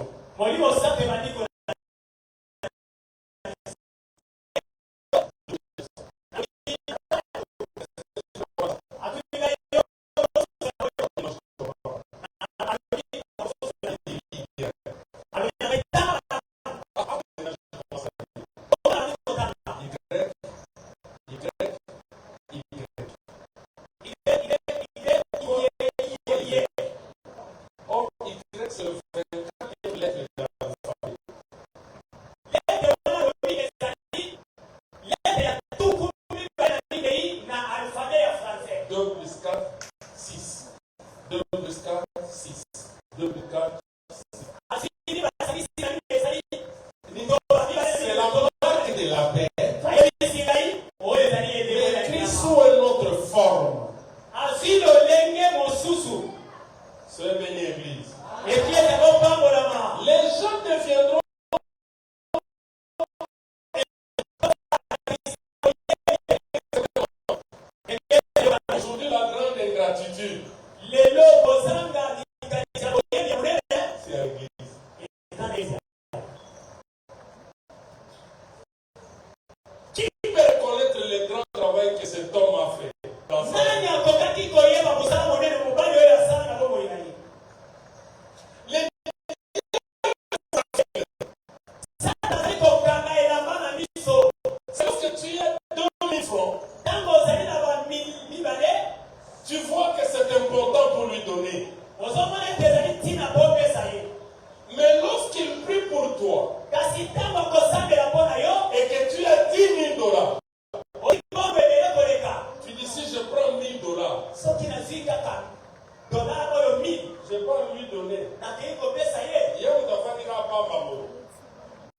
dollars oyo 1000 Je peux lui donner. nakei kopesa ye. Il y a un enfant qui n'a pas maman.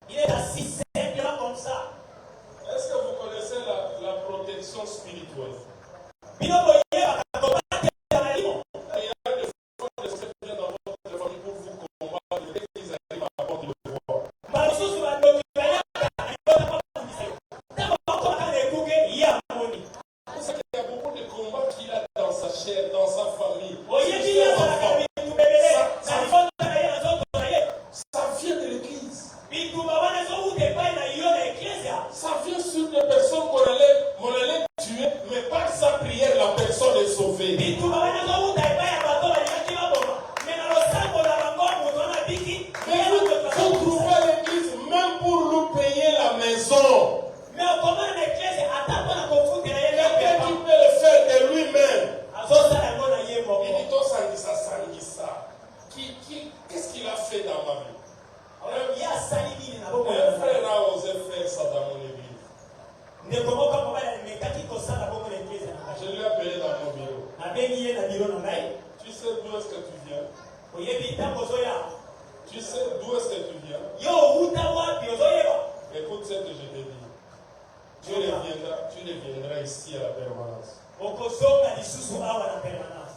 Il est assis simplement comme ça. Est-ce que vous connaissez la protection spirituelle? Bino boyeba kobatela malimo. Il y a des fois des secrets dans votre famille pour vous combattre dès qu'ils arrivent à porter le pouvoir. Basusu bandoki bayaka ayona mabundisa yo. Tamo bakoma na ekuke ya moni. Vous savez qu'il y a beaucoup de combats qu'il a dans sa chair, dans sa famille. Oyebi ya Ça bitu bebele. Na lifonda na ye azoto na ye. vient de l'église. Bitu babana zo ute pai na yo na eklesia. Ça vient sur des personnes qu'on allait tuer, mais par sa prière, la personne est sauvée. Bitu babana zo ute pai ya bato balingaki baboma. Mais na losambo na bango moto na biki. Mais vous trouvez à l'église, même pour nous payer la maison. Mais comment na eklesia atako na kofutela ye Quelqu'un qui peut le faire de lui-même. azosala yango na ye Il moko. dit, toi, Sangisa. Qu'est-ce qu'il a fait dans ma vie? Ye asali nini na boko Un ya frère a osé faire ça dans mon église. ndeko moko mobali amekaki kosala boko na eklesia na ngai. Je l'ai appelé dans mon bureau. Nabengi ye na biro na ngai. Tu sais d'où est-ce que tu viens? Oyebi ntango ozoya. Tu sais d'où est-ce que tu viens? Yo owuta wapi ozoyeba. Écoute ce que je te dis. Tu reviendras ici à la permanence. Okozonga lisusu awa na permanence.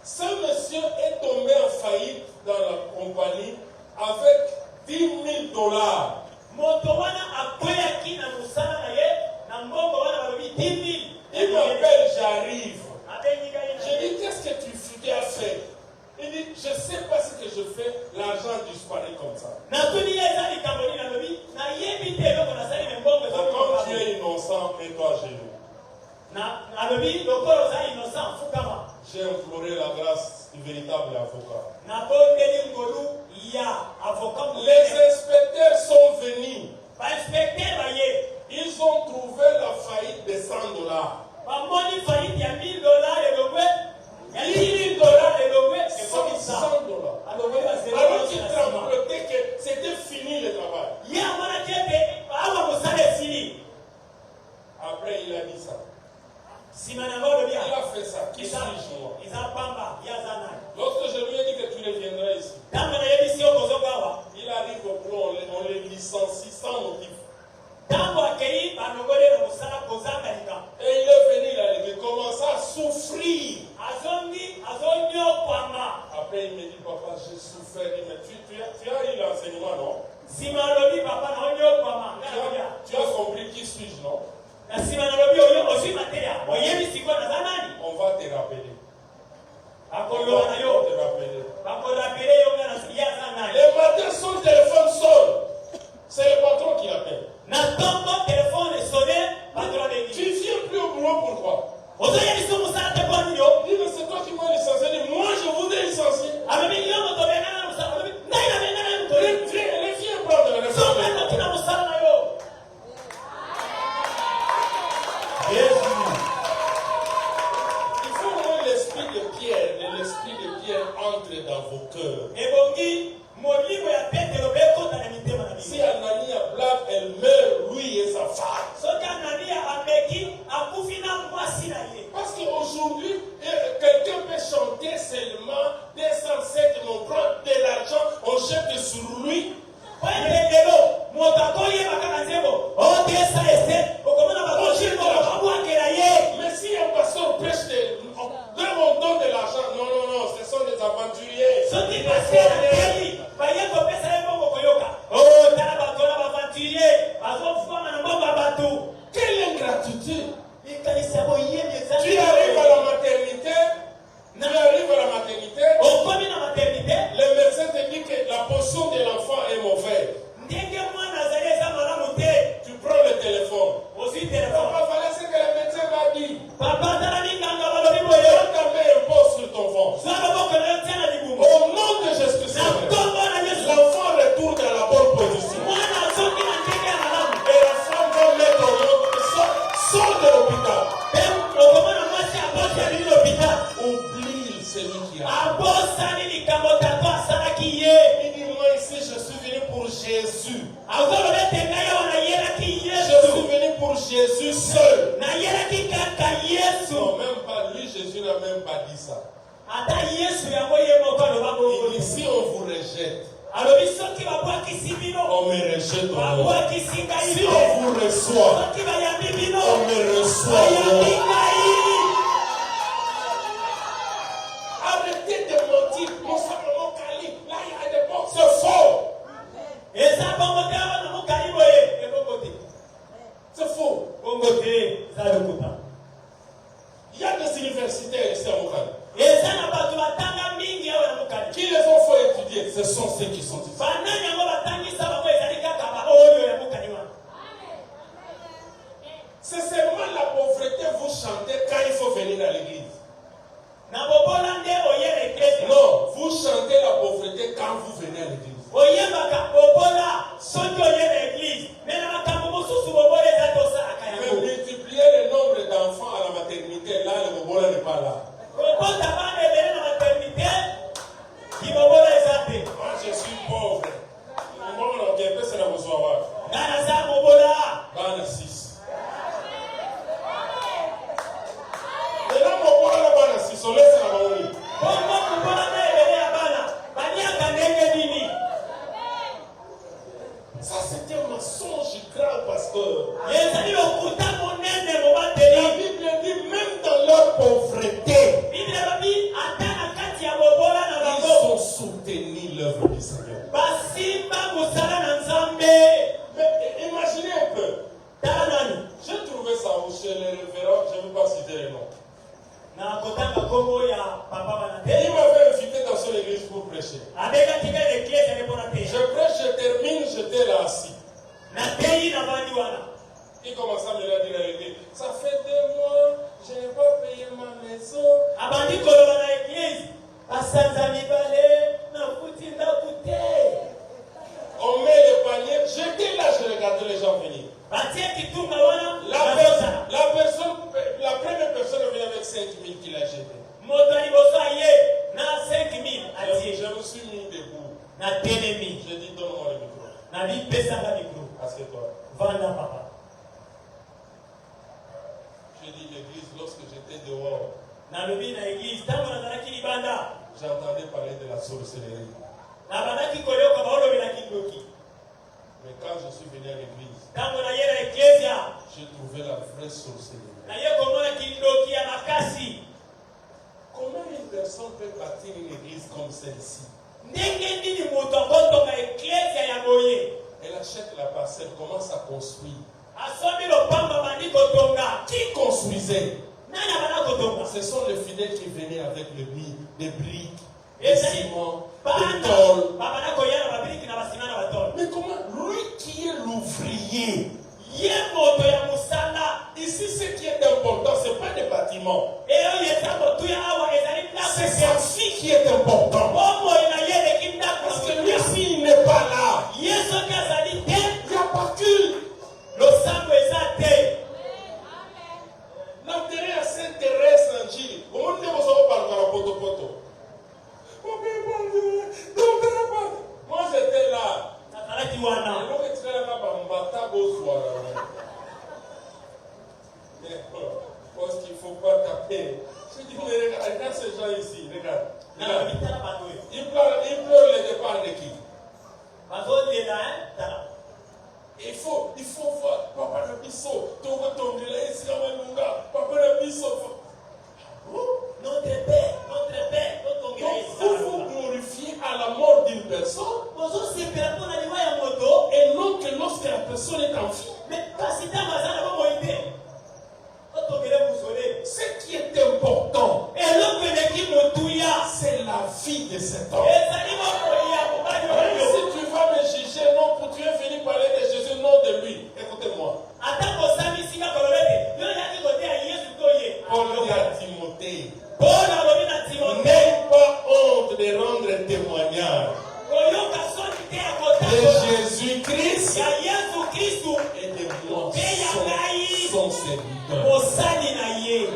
Ce monsieur est tombé en faillite dans la compagnie avec 10 000 $. Moto wana akweyaki na mosala na ye na mbongo wana balobi 10 000. Il m'appelle, j'arrive. Abengi ngai na Je dis, qu'est-ce que tu as fait? Il dit, je ne sais pas ce que je fais, l'argent disparaît comme ça. natuni ye eza likambo nini alobi nayebi te eloko nasali na mbongo Donc, comme tu ezoa. es innocent, mets-toi à genoux. Alobi lokola oza innocent fukama. J'ai imploré la grâce du véritable avocat. Nabondeli ngolu ya avocat. Les inspecteurs sont venus. Bainspecteur baye. Ils ont trouvé la faillite de 100 $. Bamoni faillite ya 1000 $ elongwe. Ya 10 000 $ elongwe. C'est comme ça. 100 $. Alors qu'il tremblotait que c'était fini le travail. Ya mwana kete awa mosale fini. Après, il a dit ça. Simana ngolo Il bia. a fait ça. Qui suis-je moi? Iza pamba ya zana. Lorsque je lui ai dit que tu reviendrais ici, Tango na yebi sio kozogawa. il arrive au boulot, on les licencie sans motif. Tango akei banongole na mosala kozanga lika. Et il est venu, il a dit, commence à souffrir. Azonyo kwama. Après, il me dit, papa, j'ai souffert. Il me dit, tu as eu l'enseignement, non? Sima lobi papa na onyo kwama. Tu as compris qui suis-je, non? Na sima lobi oyo osi mateya. Oyebi sikwa na zanani. On va te rappeler. On Akolo na va yo. te rappeler. Bakolapele yo na ya zanani. Le matin, son téléphone sonne. C'est le patron qui appelle. Na tongo téléphone sonné patron de Tu ne viens plus au boulot, pourquoi? ozoya biso musala te boni yo. Il dit, mais c'est toi qui m'as licencié. Il dit, moi, je vous ai licencié. Abebi yo moto benga na musala. Abebi ngai na benga na moto. Viens prendre la Songa responsabilité. na kina musala na yo. Yesu. Il faut que l'esprit de Pierre entre dans vos cœurs. Ebongi molimo ya Petero bekota na mitema na Si biso. Anania blague, elle meurt, lui et sa femme. Soki Anania ameki akufi na mwasi na ye. Parce qu'aujourd'hui, quelqu'un peut chanter seulement 207 mon prend de l'argent, on jette sur lui. Lelo moto akoyeba kaka nzembo otesa ese okomona bakoshimo bakabwakela ye. Mais si un pasteur prêche on donne de l'argent, non, ce sont des aventuriers. Soki pasera keli baye kopesa ye mbongo koyoka tala bato na bavanturier bazofukama na mbongo ya bato. Quelle ingratitude! Likanisa boyebi eza Tu arrives à la maternité, okomi na maternité le médecin te dit que la position de l'enfant est mauvaise. ndenge mwana azali eza malamu te. Tu prends le téléphone. ozwi telefone. Papa, voilà ce que le médecin m'a dit. Papa tala linganga balobi boye Quand ta mère pose sur ton ventre, zwa loboko na yo tia na libumu. au nom de Jésus, Na nkombo na Yesu l'enfant retourne à la bonne position. mwana azoki na ndenge ya malamu. Et la femme va mettre au monde, sort de l'hôpital. Pe okomona mwasi abosi alili l'hôpital. Oublie celui qui a. Abosani likambo tato asalaki ye. Il dit, moi ici, je suis venu pour Jésus. azoloba ete ngai awa nayelaki Je suis Yesu. venu pour Jésus seul. Nayelaki kaka Yesu. Non, même pas lui, Jésus n'a même pas dit ça. Ata Yesu yango ye moko aloba Il bongo. dit si on vous rejette, Alobi soki babwakisi bino, on me rejette au nom. babwakisi ngai Si te. on vous reçoit, Soki bayambi bino, on me reçoit au bayambi nom. ngai. Arrêtez de mentir. Mon Salomon Kali, là il y a des portes. C'est faux. Eza bongo te awa na mokali boye, ebongo te. C'est faux. Bongo te, eza lokuta. Il y a des universitaires ici à Mokali. Eza na bato batanga mingi awa na mokali. Qui les ont fait étudier? Ce sont ceux qui sont ici. Banani yango batangisa bango ezali kaka baoyo ya mokali wana. C'est seulement la pauvreté vous chantez quand il faut venir à l'église. Na bobola nde oye eklesi. Non, vous chantez la pauvreté quand vous venez à l'église. Oyebaka bobola soki oye na eglise. Mais na makambo mosusu bobola eza tosalaka Mais yango. multiplier le nombre d'enfants à la maternité, là, le bobola n'est pas là. Kokota bana ebele na maternité, kibobola eza te. Moi, je suis pauvre. Moi, on a bien fait, c'est la bourgeoisie. Ngai naza bobola. Bana 6. Et là, mon bobola, bana 6, on laisse la maman. Bongo bobola na ebele ya bana. Baliaka ndenge nini? Ça, c'était un mensonge grave, pasteur. Ezali lokuta monene La mobateli. Bible dit, même dans leur pauvreté, Biblia elobi ata na kati ya bobola na ils bango. ont soutenu l'œuvre du Seigneur. Basimba mosala na Nzambe. Mais imaginez un peu. Tala nani? J'ai trouvé ça chez les révérends, je ne vais pas citer les noms. Na kotanga kombo ya papa bana Et il te. m'avait invité dans son église pour prêcher. Abekaki mpe l'église alipona te. Je prêche, je termine, j'étais là assis. Na teyi na bandi wana. Il commença à me dire à l'église, ça fait 2 mois, je n'ai pas payé ma maison. Abandi koloba na église. Basanza mibale na kuti ndaku te. On met le panier, j'étais là, je regardais les gens venir. Batie kitunga wana. La première personne est venue avec 5 000 qu'il a jeté. Moto aliboso aye na 5,000 atie. Je me suis mis debout. Na telemi. J'ai dit, donne-moi le micro. Na bipesaka micro. Assieds-toi. Vanda papa. J'ai dit, l'église, lorsque j'étais dehors, Nalobi na église ntango nazalaki libanda. j'entendais parler de la sorcellerie. Nabandaki koyoka baolobelaki ndoki. Mais quand je suis venu à l'église, Ntango naye na eklesia. j'ai trouvé la vraie sorcellerie. Naye komonaki ndoki ya makasi. Comment une personne peut bâtir une église comme celle-ci? Ndenge nini moto akotonga eklesia ya boye. Elle achète la parcelle, commence à construire. Asomi lopamba bandi kotonga. Qui construisait? Nani abanda kotonga? Ce sont les fidèles qui venaient avec le des briques, des Ezali ciments, des bana tôles. babanda koya na babiriki na basima na batole. Mais comment? Lui qui est l'ouvrier. Ye moto ya musala. Ici, ce qui est important, ce n'est pas des bâtiments. Eyo yesa motuya awa ezali C'est ndako. sa vie qui est important. Bomoi na ye leki ndako. Parce que lui, s'il n'est pas là, Yesu ki azali te. il n'y a pas culte. Losambo eza te. L'intérêt à Sainte-Thérèse en Chili. Au monde de vos parle par poto. Moi, j'étais là. Nazalaki wana. Parce qu'il ne faut pas taper. Je dis, mais regarde ces gens ici, regarde. Na bitala bango yo. Ils pleurent le départ de qui? Bazolela tala. Il faut voir. Papa na biso, Togo Tongela, Isiamalunga, Papa na biso. Notre Père, notre Donc, Grèce. vous vous glorifiez à la mort d'une personne, Bozo sepela mpona liwa ya moto. et non que lorsque la personne est en vie. Mais kasi ntango aza na bomoi te. Otongele musole. Ce qui est important, Eloko eleki motuya. c'est la vie de cet homme. Ezali bomoi ya mobali Même oyo. si tu vas me juger, non, pour tu es venu parler de Jésus, non de lui. Écoutez-moi. Ata kosami sika kolobete. Yo yaki kote ya Yesu to ye. Paul dit à Timothée, Paul alobi na Timothée. n'aie pas honte de rendre témoignage Koyoka soni te ya de kotanga. Jésus-Christ Ya Yesu Kristu. et de moi, son serviteur. Mosali na ye.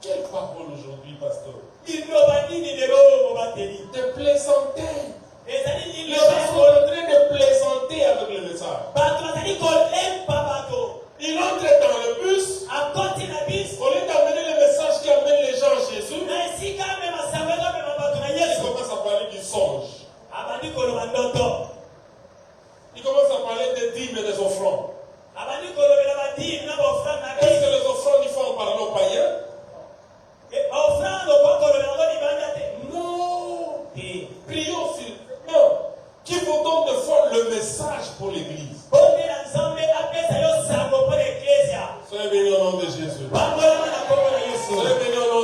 Quelle parole aujourd'hui, pasteur? Liloba nini lelo mobateli. De plaisanter. Ezali Les liloba gens sont en train de plaisanter avec le message. bato bazali kolemba bato. Il entre dans le bus, Akoti na bis. au lieu d'amener le message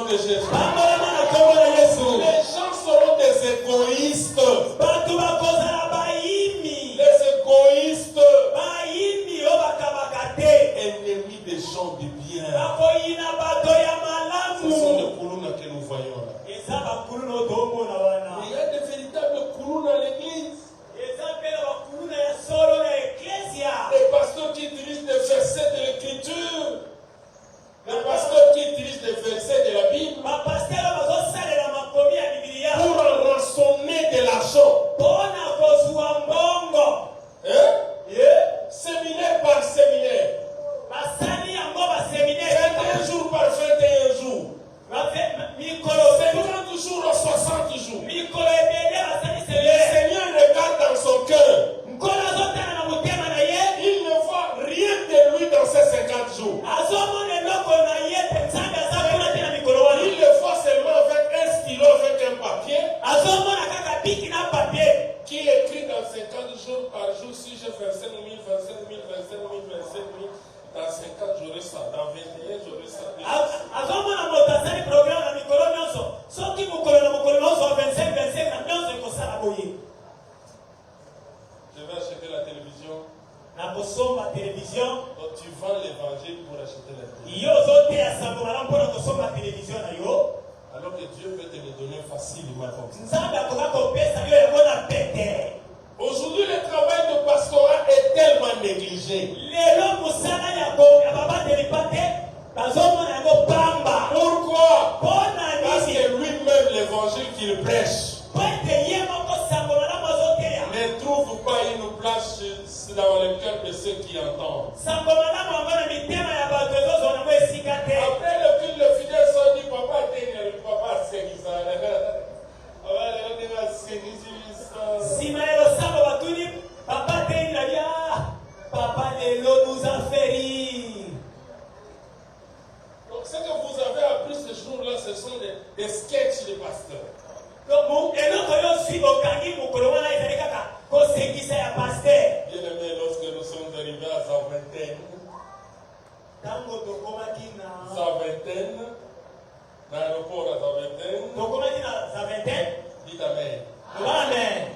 de Jésus. Pambolama na kombo na Yesu. Les gens seront des égoïstes. Bato bakozala baimi. Les égoïstes. Baimi o bakabaka te. Ennemis des gens de bien. Bakoyina bato ya Ce malamu. sont les Koulouna que nous voyons là. Eza bakulu no tomona wana. Il y a des véritables Koulouna à l'église. Eza pe na bakulu na ya solo na eklesia. Les pasteurs qui utilisent des versets de l'écriture. Les pasteurs qui utilisent des versets de la Bible Bapastelo bazosalela makomi ya Biblia. pour en rançonner de l'argent. Pona kozwa mbongo. Hein? Yeah. Séminaire par séminaire. Basali yango baseminaire. 21 jours par 21 jours. Mikolo 50 jours ou 60 jours. mikolo ebele basali Le seminaire. Seigneur regarde dans son cœur. Nkolo azotala na motema na ye. Il ne voit rien de lui dans ces 50 jours. Azomona eloko na ye te nzambe aza kuna te na mikolo wana. Il le voit seulement avec un stylo, avec un papier Azomona kaka biki na papier. qui écrit dans 50 jours par jour. Si j'ai 25 000, 25 000, 25 000, 25 000, dans 50 j'aurai ça. Dans 21 j'aurai ça. Azomona moto azali programme na mikolo nyonso. Soki mokolo na mokolo nyonso 25 na nyonso ekosala boye. Je vais acheter la télévision. Na kosomba télévision. Donc tu vends l'évangile pour acheter la télévision. Yo ozoteya sango malamu mpona kosomba télévision na yo. Alors que Dieu peut te le donner facilement comme ça. Nzambe akoka kopesa yo yango na pete. Aujourd'hui, le travail de pastorat est tellement négligé. Lelo mosala ya babandeli pa te bazomona yango pamba. Pourquoi? Mpona Parce nini? que lui-même, l'évangile qu'il prêche, Po ete ye moko sango malamu azoteya. ne trouve pas une place dans le cœur de ceux qui entendent. Sango malamu yango na mitema ya bato ezozwa nango esika te. Après le culte, le fidèle sont dit, papa, papa, c'est ça. Nsima ya losambo batuni papa teni na bia papa lelo nous a fait rire. Donc, ce que vous avez appris ce jour-là, ce sont des sketchs de pasteurs. Donc eloko yo si okangi mokolo wana ezali kaka kosekisa ya paster. Bien aimé, lorsque nous sommes arrivés à sa vingtaine, Tango tokomaki na l'aéroport à sa vingtaine, tokomaki na za vingtaine. dites Amen. Amen.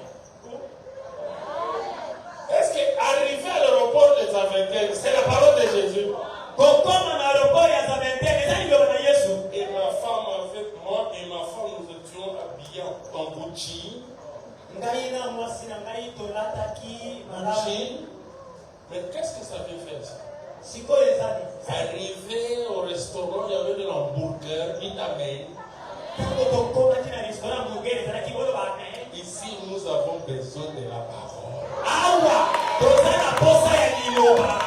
Est-ce qu'arriver à l'aéroport de sa vingtaine, c'est la parole de Jésus? Kokoma na aéroport ya za vingtaine ezali liloba na Yesu. Et ma femme, avec moi et ma femme, nous étions habillés en Gucci. Ngai na mwasi na ngai tolataki malamu. Gucci. Mais qu'est-ce que ça veut faire ça? Sikoyo ezali. Arrivé au restaurant, il y avait de l'hamburger, dites Amen. Tango tokomaki na restaurant burger ezalaki koloba amen. Ici, nous avons besoin de la parole. Awa toza na posa ya liloba.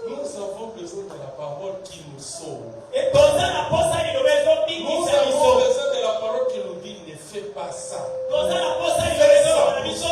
Nous avons besoin de la parole qui nous sauve. Et toza na posa ya liloba Nous ezobingisa avons biso. besoin de la parole qui nous dit ne fais pas ça. Toza na posa ya liloba ezoloba na biso.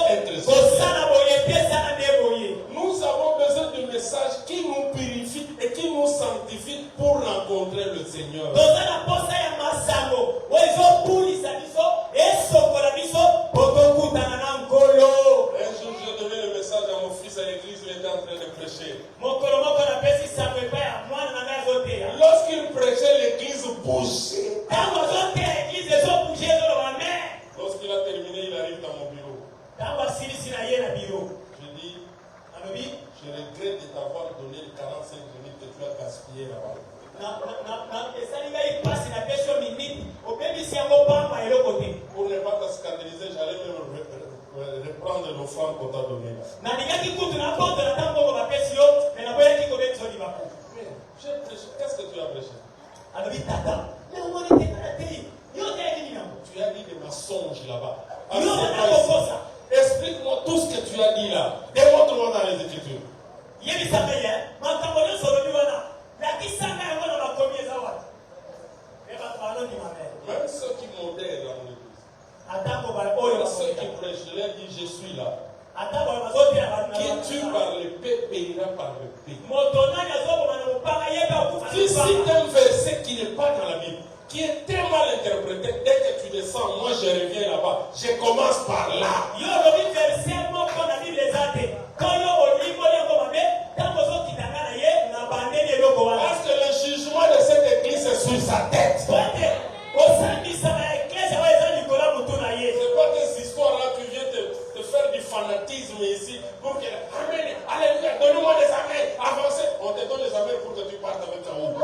Kosala boye te sala nde boye. Nous avons besoin de messages qui nous purifient et qui nous sanctifient pour rencontrer le Seigneur. Toza na posa ya masango oyo ezopulisa biso esokola biso po tokutana na nkolo. Un jour, je donnais le message à mon fils à l'église, il était en train de prêcher. Mokolo moko napesi sango epai ya mwana na ngai azoteya. Lorsqu'il prêchait, l'église bougeait. Ntango azoteya eglize ezobouge ezoloba amen. Lorsqu'il a terminé, il arrive dans mon bureau. Ntango asilisi na ye na biro Je dis, alobi je regrette de t'avoir donné 45 minutes que tu as gaspillé là-bas. esali ngai mpasi napesi yo miniti opemisi yango pamba eloko te. Pour ne pas te scandaliser, j'allais même reprendre l'offrande qu'on t'a donnée là. nalingaki kutu napondola ntango moko bapesi yo me naboyaki kobebisa libaku. Mais j'ai prêché. Qu'est-ce que tu as prêché? alobi tata me omoni te kala te yo oteyaki nini yango Tu as dit des mensonges là-bas. yo bana kokosa. Explique-moi tout ce que tu as dit là. Démontre-moi dans les Écritures. yebisanga ye makambo nyonso olobi wana lakisanga yango na makomi eza wana me bato banondima me Même ceux qui modèrent dans l'église. atako oyo Même ceux qui prêchent, je leur dis, je suis là. atako oyo bazoteya Qui tue par l'épée payera par l'épée. moto nani azoboma na mopanga yebe akufa Si c'est un verset qui n'est pas dans la Bible, qui est très mal interprété, dès que tu descends, moi je reviens là-bas, je commence par là. yo olobi verse moko na bible eza te to yo olimoli yango mabe ntango ozokitanga na ye na bandeli eloko wana. Parce que le jugement de cette église sur sa tête. C'est pas des histoires là qui viennent te faire du fanatisme ici pour que Amen, alléluia, donne-moi des amens, avancez. On te donne des amens pour que tu partes avec ta roue.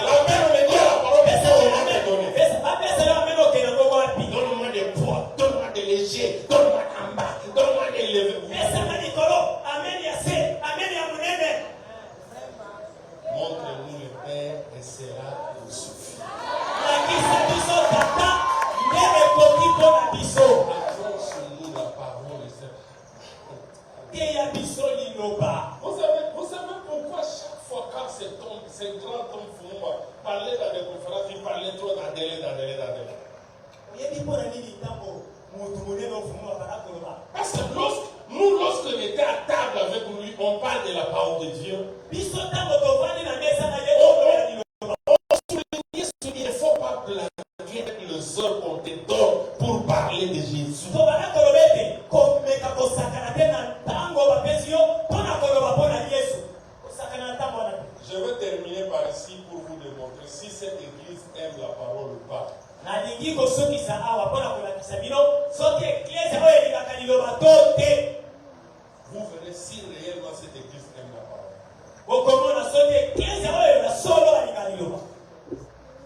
L'amen, on est dit à la parole de Dieu, on va te donner. Donne-moi des poids, donne-moi des légers, donne-moi d'en bas, donne-moi des levés. Montre-nous le Père et cela nous suffit. Annonce-nous la parole de Dieu. Vous savez pourquoi chaque fois quand ces grands hommes font parler dans des conférences, ils parlaient trop d'adélé. Parce que lorsqu'on était à table avec lui, on parle de la parole de Dieu. Il ne faut pas blaguer les heures qu'on te donne pour parler de Jésus. Je vais terminer par ici pour vous démontrer si cette église aime la parole ou pas. Vous verrez si réellement cette église aime la parole.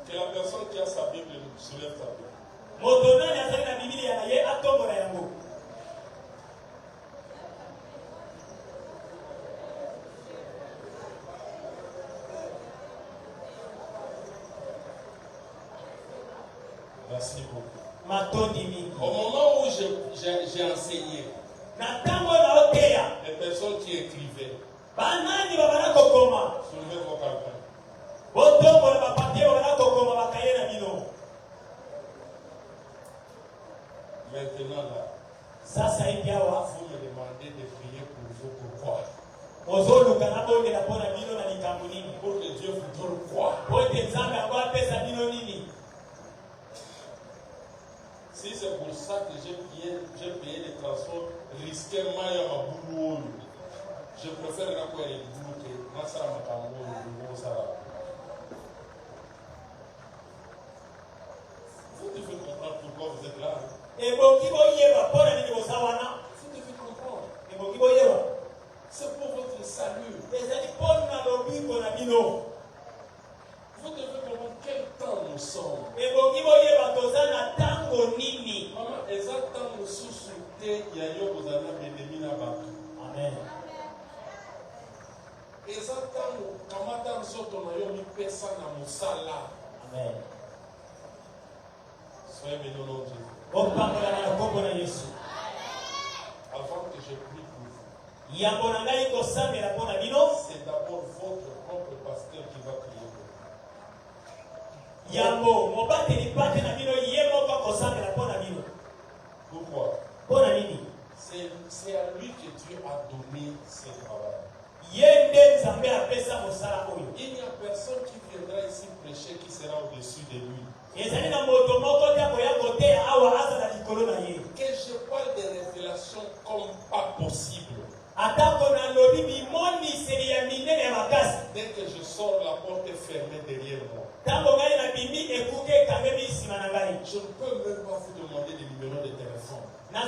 Que la personne qui a sa Bible soulève sa Bible. Merci beaucoup. Au moment où j'ai enseigné, les personnes qui écrivaient, soulevez vos campagnes. Maintenant là, vous me demandez de prier pour vous. Pourquoi? Pour que Dieu vous donne quoi? Si c'est pour ça que j'ai payé les transports, risqué Maya Maboulou, je préfère la quoi les boulot que Nassara Makambo ou Sara. Vous devez comprendre pourquoi vous êtes là. Vous devez comprendre. C'est pour votre salut. Vous devez comprendre quel temps nous sommes. Maman, exactement nous sous-souter, il y a eu aux années bénémis là-bas. Amen. Exactement, kamata nzoto na yo mi pesa na musala. Amen. Soyez bénis au nom de Jésus. Avant que je prie pour vous, c'est d'abord votre propre pasteur qui va prier pour vous. Pourquoi? C'est à lui que Dieu a donné ce travail. Il n'y a personne qui viendra ici prêcher qui sera au-dessus de lui. Que je parle de révélation comme pas possible. Dès que je sors, la porte est fermée derrière moi. Je ne peux même pas vous demander des numéros de téléphone. Je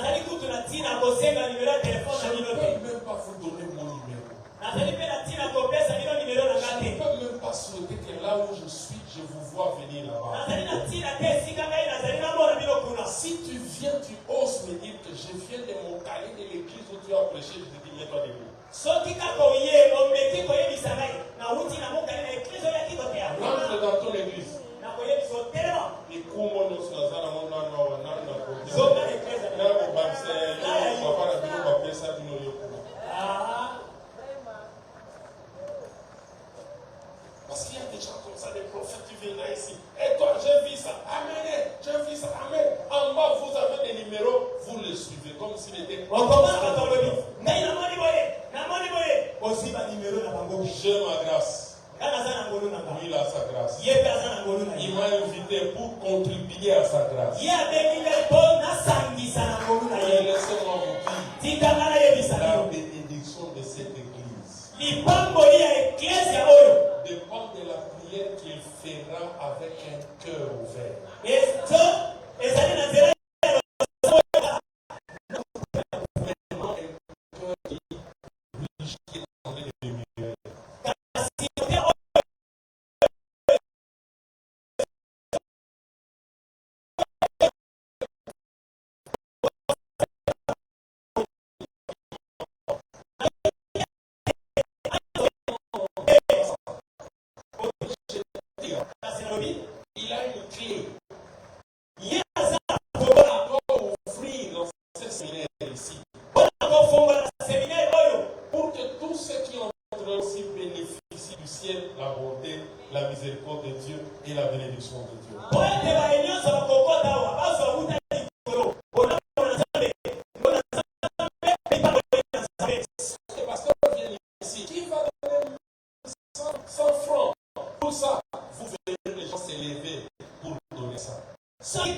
ne peux même pas vous donner mon numéro. Je ne peux même pas souhaiter que là où je suis, je vous vois venir là-bas. Si tu viens, tu oses me dire que je viens de mon cahier de l'église où tu as prêché, je te dis, mets-toi debout. Rentre dans ton église. Et comment nous sommes parce qu'il y a des gens comme ça, des prophètes qui viennent là ici. Et toi, j'ai vu ça. Amen. J'ai vu ça. Amen. En bas, vous avez des numéros. Vous les suivez comme s'il était. J'ai ma grâce. Lui, il a sa grâce. Il m'a invité pour contribuer à sa grâce. Et laissez-moi vous dire la bénédiction de cette église dépend de la prière prière qu'il fera avec un cœur ouvert. Il a une clé. Il doit offrir dans ce séminaire ici. Pour que tous ceux qui entrent aussi bénéficient du ciel, la bonté, la miséricorde de Dieu et la bénédiction de Dieu. Le pasteur vient ici. Qui va donner 100 francs pour ça? Vous verrez les gens s'élever pour donner ça. Mais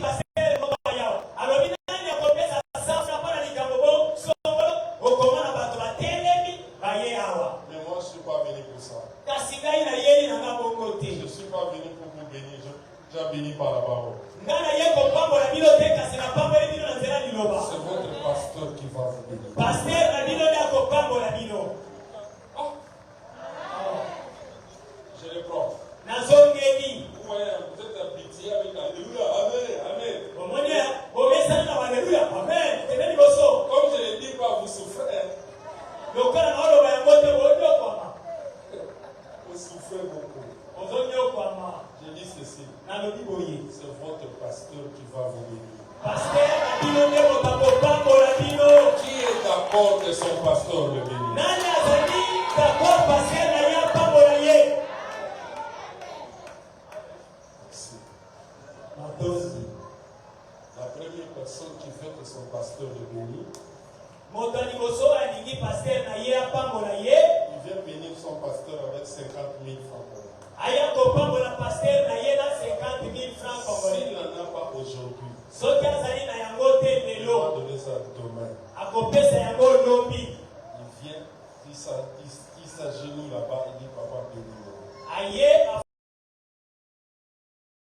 moi, je ne suis pas venu pour ça. Je ne suis pas venu pour vous bénir. J'ai béni par la parole. C'est votre pasteur qui va vous bénir. Je le prends. Vous voyez, vous êtes habitué avec Alléluia, Amen. Comme je ne dis pas, vous souffrez. Vous souffrez beaucoup. Je dis ceci. C'est votre pasteur qui va vous bénir. Qui est d'accord que son pasteur le bénisse? Merci. La première personne qui veut que son pasteur le bénisse, il vient bénir son pasteur avec 50 000 francs. S'il n'en a pas aujourd'hui, il va donner ça demain. Il vient, il s'agenouille là-bas, il dit papa bénis-moi.